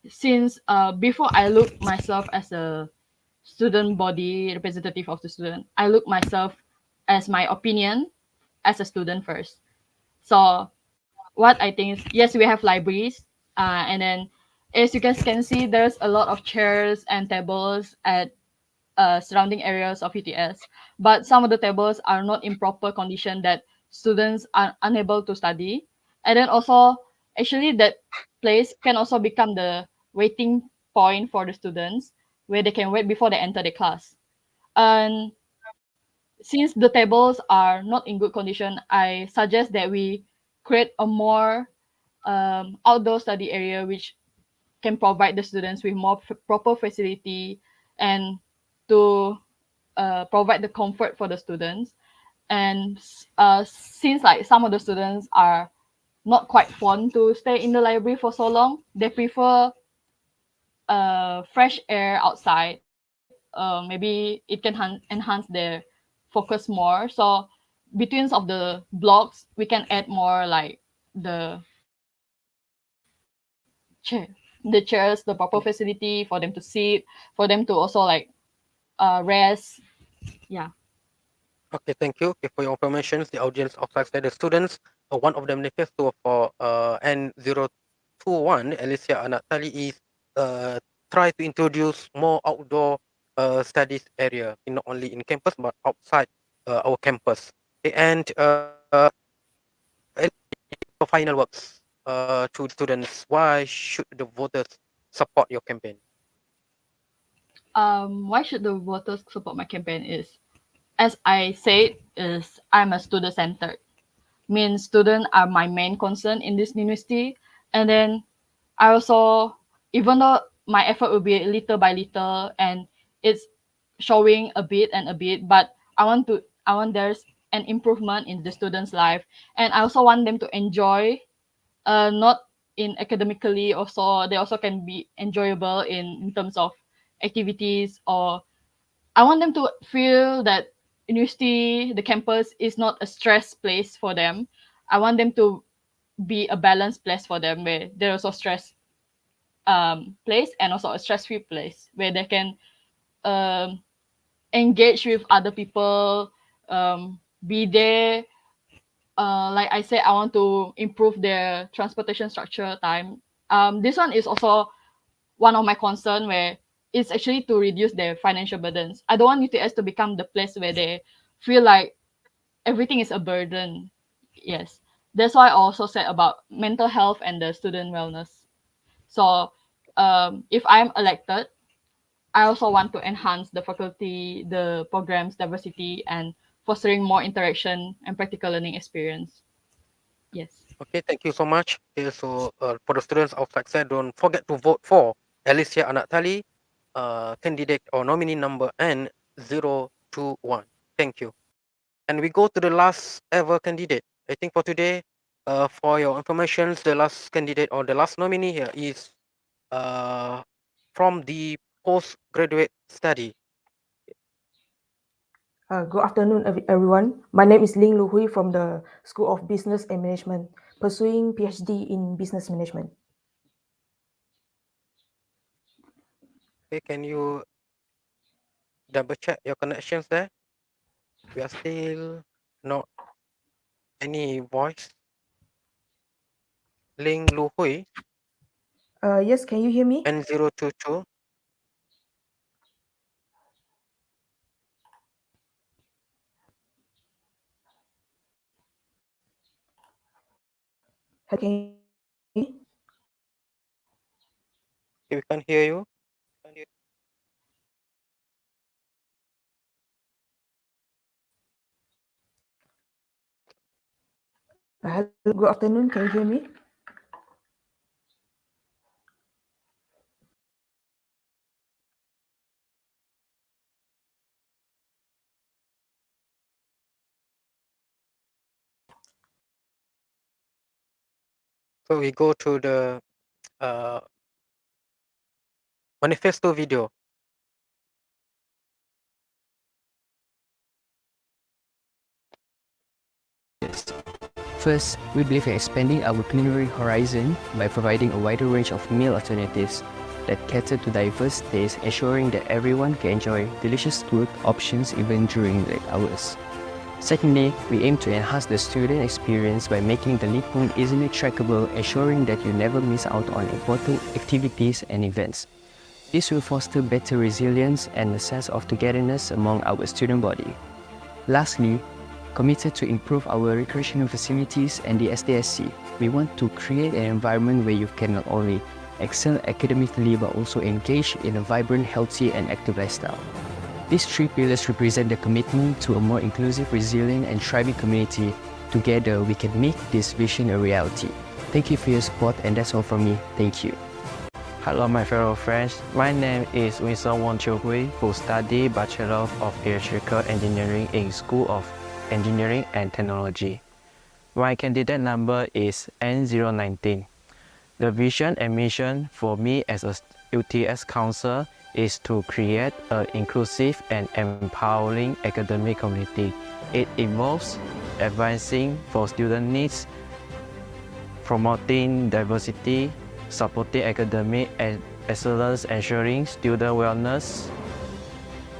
Since before I look myself as a student body representative of the student, I look myself as my opinion as a student first. So what I think is, yes, we have libraries, and then as you guys can see, there's a lot of chairs and tables at surrounding areas of UTS, but some of the tables are not in proper condition that students are unable to study. And then also, actually, that place can also become the waiting point for the students, where they can wait before they enter the class. And since the tables are not in good condition, I suggest that we create a more outdoor study area which can provide the students with more proper facility, and to provide the comfort for the students. And since like some of the students are not quite fond to stay in the library for so long, they prefer fresh air outside. Maybe it can enhance their focus more. So between of the blocks, we can add more like the the chairs, the proper facility for them to sit, for them to also like rest. Yeah. Okay, thank you. Okay, for your information, the audience outside the students, one of the manifesto for N021, Alicia Anatali, is try to introduce more outdoor studies area, not only in campus but outside our campus. Okay, and final works to students. Why should the voters support your campaign? Why should the voters support my campaign is, as I said, is I'm a student centered. Means students are my main concern in this university. And then I also, even though my effort will be little by little and it's showing a bit and a bit, but I want there's an improvement in the students' life. And I also want them to enjoy, not in academically also, they also can be enjoyable in terms of activities, or I want them to feel that university, the campus is not a stress place for them. I want them to be a balanced place for them where there's also stress place and also a stress-free place where they can um, engage with other people, be there. Like I said, I want to improve their transportation structure time. This one is also one of my concern where it's actually to reduce their financial burdens. I don't want UTS to become the place where they feel like everything is a burden. Yes. That's why I also said about mental health and the student wellness. So if I'm elected, I also want to enhance the faculty, the programs, diversity, and fostering more interaction and practical learning experience. Yes. Okay, thank you so much. Okay, so for the students of Saksai, don't forget to vote for Alicia Anatali, candidate or nominee number N021. Thank you. And we go to the last ever candidate. I think for today, for your information, the last candidate or the last nominee here is from the postgraduate study. Good afternoon, everyone. My name is Ling Lu Hui from the School of Business and Management, pursuing PhD in Business Management. Okay, can you double check your connections there? We are still not any voice. Ling Lu Hui. Yes, can you hear me? N022. Can you hear me? We can't hear you. Hello, good afternoon. Can you hear me? So we go to the manifesto video. First, we believe in expanding our culinary horizon by providing a wider range of meal alternatives that cater to diverse tastes, ensuring that everyone can enjoy delicious food options even during late hours. Secondly, we aim to enhance the student experience by making the Lipun easily trackable, ensuring that you never miss out on important activities and events. This will foster better resilience and a sense of togetherness among our student body. Lastly, committed to improve our recreational facilities and the SDSC, we want to create an environment where you can not only excel academically but also engage in a vibrant, healthy and active lifestyle. These three pillars represent the commitment to a more inclusive, resilient and thriving community. Together, we can make this vision a reality. Thank you for your support, and that's all from me. Thank you. Hello, my fellow friends. My name is Winston Won Chiu Hui, who study Bachelor of Electrical Engineering in School of Engineering and Technology. My candidate number is N019. The vision and mission for me as a UTS counselor is to create an inclusive and empowering academic community. It involves advancing for student needs, promoting diversity, supporting academic excellence, ensuring student wellness,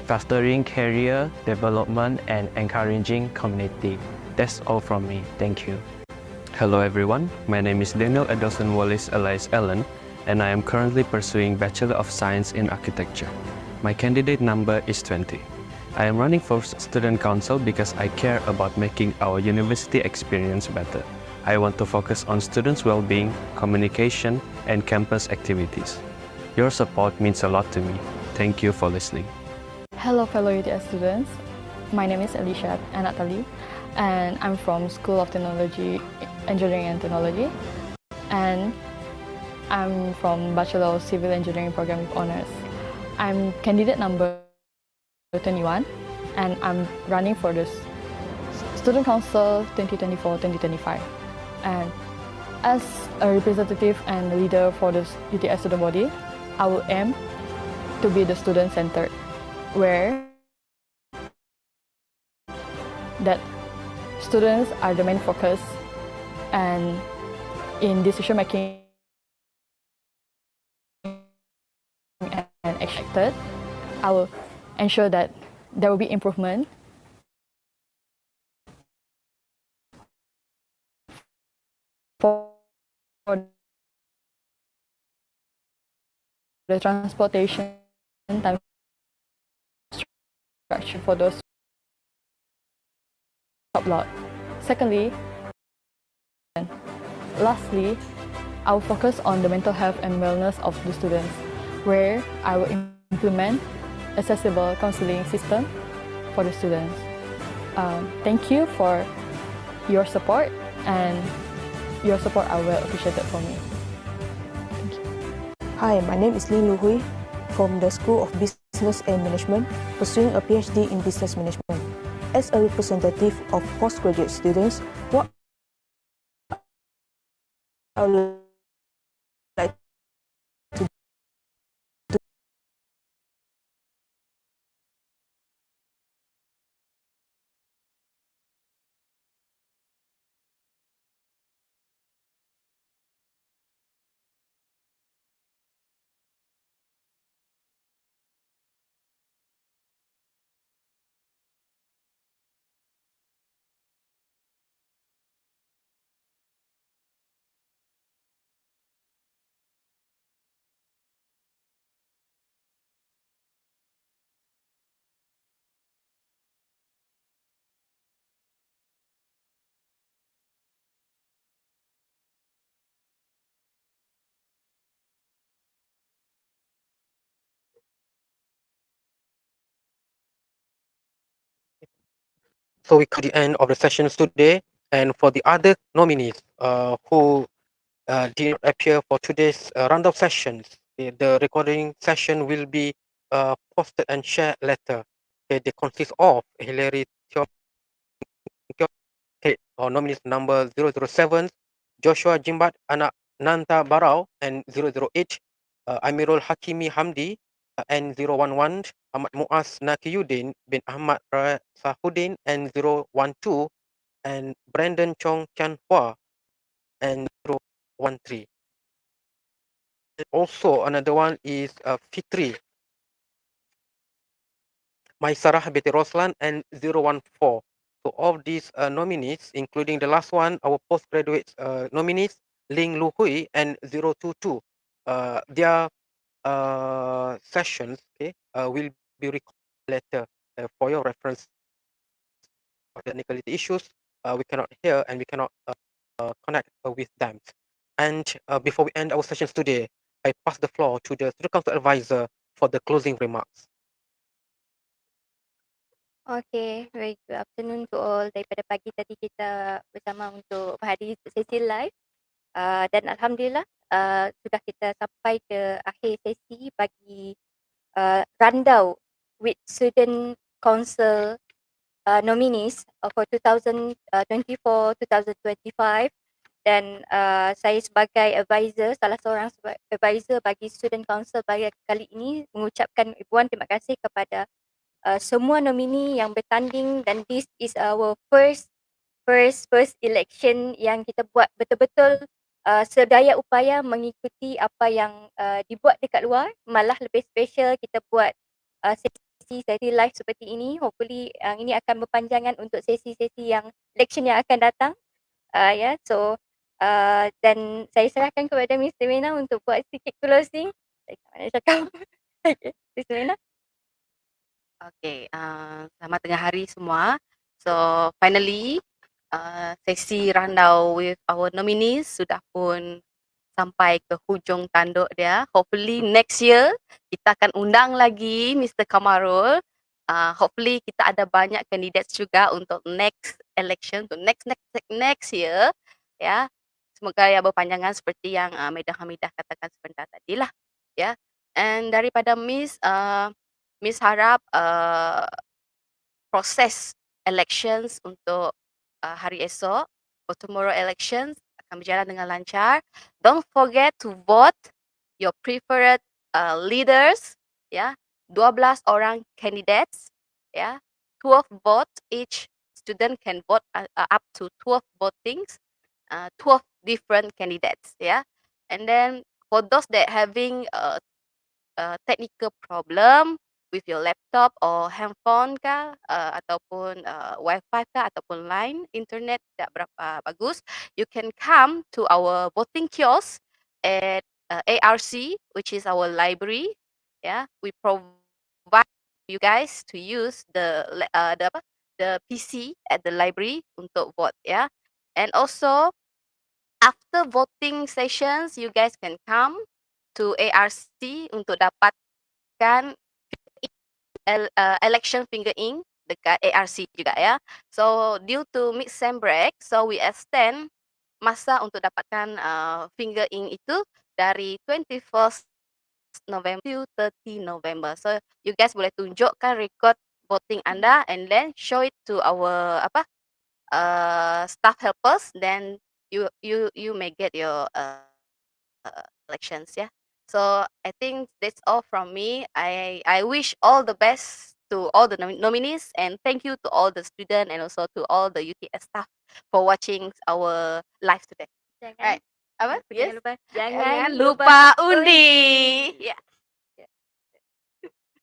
fostering career development, and encouraging community. That's all from me. Thank you. Hello everyone, my name is Daniel Adelson Wallace Elias Allen, and I am currently pursuing Bachelor of Science in Architecture. My candidate number is 20. I am running for Student Council because I care about making our university experience better. I want to focus on students' well-being, communication, and campus activities. Your support means a lot to me. Thank you for listening. Hello fellow UTS students, my name is Alicia Anatali and I'm from School of Technology, Engineering and Technology, and I'm from Bachelor of Civil Engineering program with honours. I'm candidate number 21 and I'm running for the Student Council 2024-2025. And as a representative and leader for the UTS student body, I will aim to be the student-centered, where that students are the main focus and in decision making and expected, I will ensure that there will be improvement for the transportation time structure for those top lot. Secondly, lastly, I will focus on the mental health and wellness of the students, where I will implement accessible counseling system for the students. Thank you for your support, and your support are well appreciated for me. Thank you. Hi, my name is Ling Lu Hui from the School of Business and Management, pursuing a PhD in Business Management. As a representative of postgraduate students, what I would like to So we come to the end of the sessions today. And for the other nominees who did not appear for today's roundup sessions, the recording session will be posted and shared later. Okay, they consist of Hilary Teo or nominees number 007, Joshua Jimbat Anak Nanta Barau, and 008, Amirul Hakimi Hamdi, and 011, Ahmad Muaz Nakiyuddin bin Ahmad Sahudin, and 012, and Brandon Chong Chan Hua, and 013. Also, another one is Fitri Maisarah Betty Roslan, and 014. So of these nominees, including the last one, our postgraduate nominees, Ling Lu Hui and 022, their sessions will be recorded later for your reference. Technical issues, we cannot hear and we cannot connect with them. And before we end our sessions today, I pass the floor to the Student Council Advisor for the closing remarks. Okay, very good afternoon to all. Daripada pagi tadi kita bersama untuk menghadiri sesi live dan Alhamdulillah sudah kita sampai ke akhir sesi bagi Randau with Student Council nominees for 2024-2025 dan saya sebagai advisor, salah seorang advisor bagi Student Council pada kali ini mengucapkan ribuan terima kasih kepada semua nominee yang bertanding dan this is our first election yang kita buat betul-betul sedaya upaya mengikuti apa yang dibuat dekat luar, malah lebih special kita buat sesi live seperti ini. Hopefully ini akan berpanjangan untuk sesi-sesi yang election yang akan datang. So dan saya serahkan kepada Mr. Mena untuk buat sedikit closing. Saya tak nak cakap. Okay, Mr. Mena. Okay, selamat tengah hari semua. So finally, sesi Randau with our nominees sudah pun sampai ke hujung tanduk dia. Hopefully next year kita akan undang lagi Mr. Kamarul. Hopefully kita ada banyak candidates juga untuk next election, untuk next year. Ya, semoga ya berpanjangan seperti yang Madam Hamidah katakan sebentar tadi lah. Ya, and daripada Miss harap proses elections untuk hari esok, for tomorrow elections akan berjalan dengan lancar. Don't forget to vote your preferred leaders, ya. 12 orang candidates, ya. 12 votes, each student can vote up to 12 votings, 12 different candidates, ya. And then for those that having technical problem with your laptop or handphone kah, ataupun wifi kah, ataupun line internet tak berapa bagus, you can come to our voting kiosk at ARC, which is our library. Yeah, we provide you guys to use the PC at the library untuk vote. Yeah, and also after voting sessions, you guys can come to ARC untuk dapatkan election finger ink dekat ARC juga ya. So due to mid-sem break, so we extend masa untuk dapatkan finger ink itu dari 21st November to 30 November. So you guys boleh tunjukkan record voting anda and then show it to our staff helpers, then you may get your elections, yeah. So I think that's all from me. I wish all the best to all the nominees and thank you to all the students and also to all the UTS staff for watching our live today. Jangan, Right. Apa? jangan Yes. lupa, Jangan lupa undi. Yeah.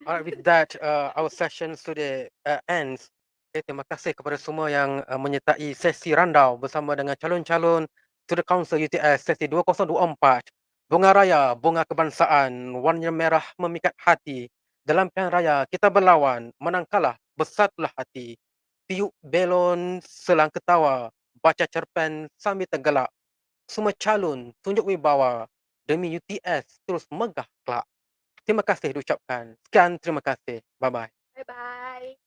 Alright, with that, our session today ends. Okay, terima kasih kepada semua yang menyertai sesi Randau bersama dengan calon-calon Student Council UTS sesi 2024. Bunga Raya, bunga kebangsaan, warna merah memikat hati. Dalam pilihan raya, kita berlawan, menang kalah, bersatulah hati. Tiup belon, selang ketawa, baca cerpen sambil tergelak. Semua calon tunjuk wibawa, demi UTS terus megah kelak. Terima kasih diucapkan. Sekian, terima kasih. Bye-bye. Bye-bye.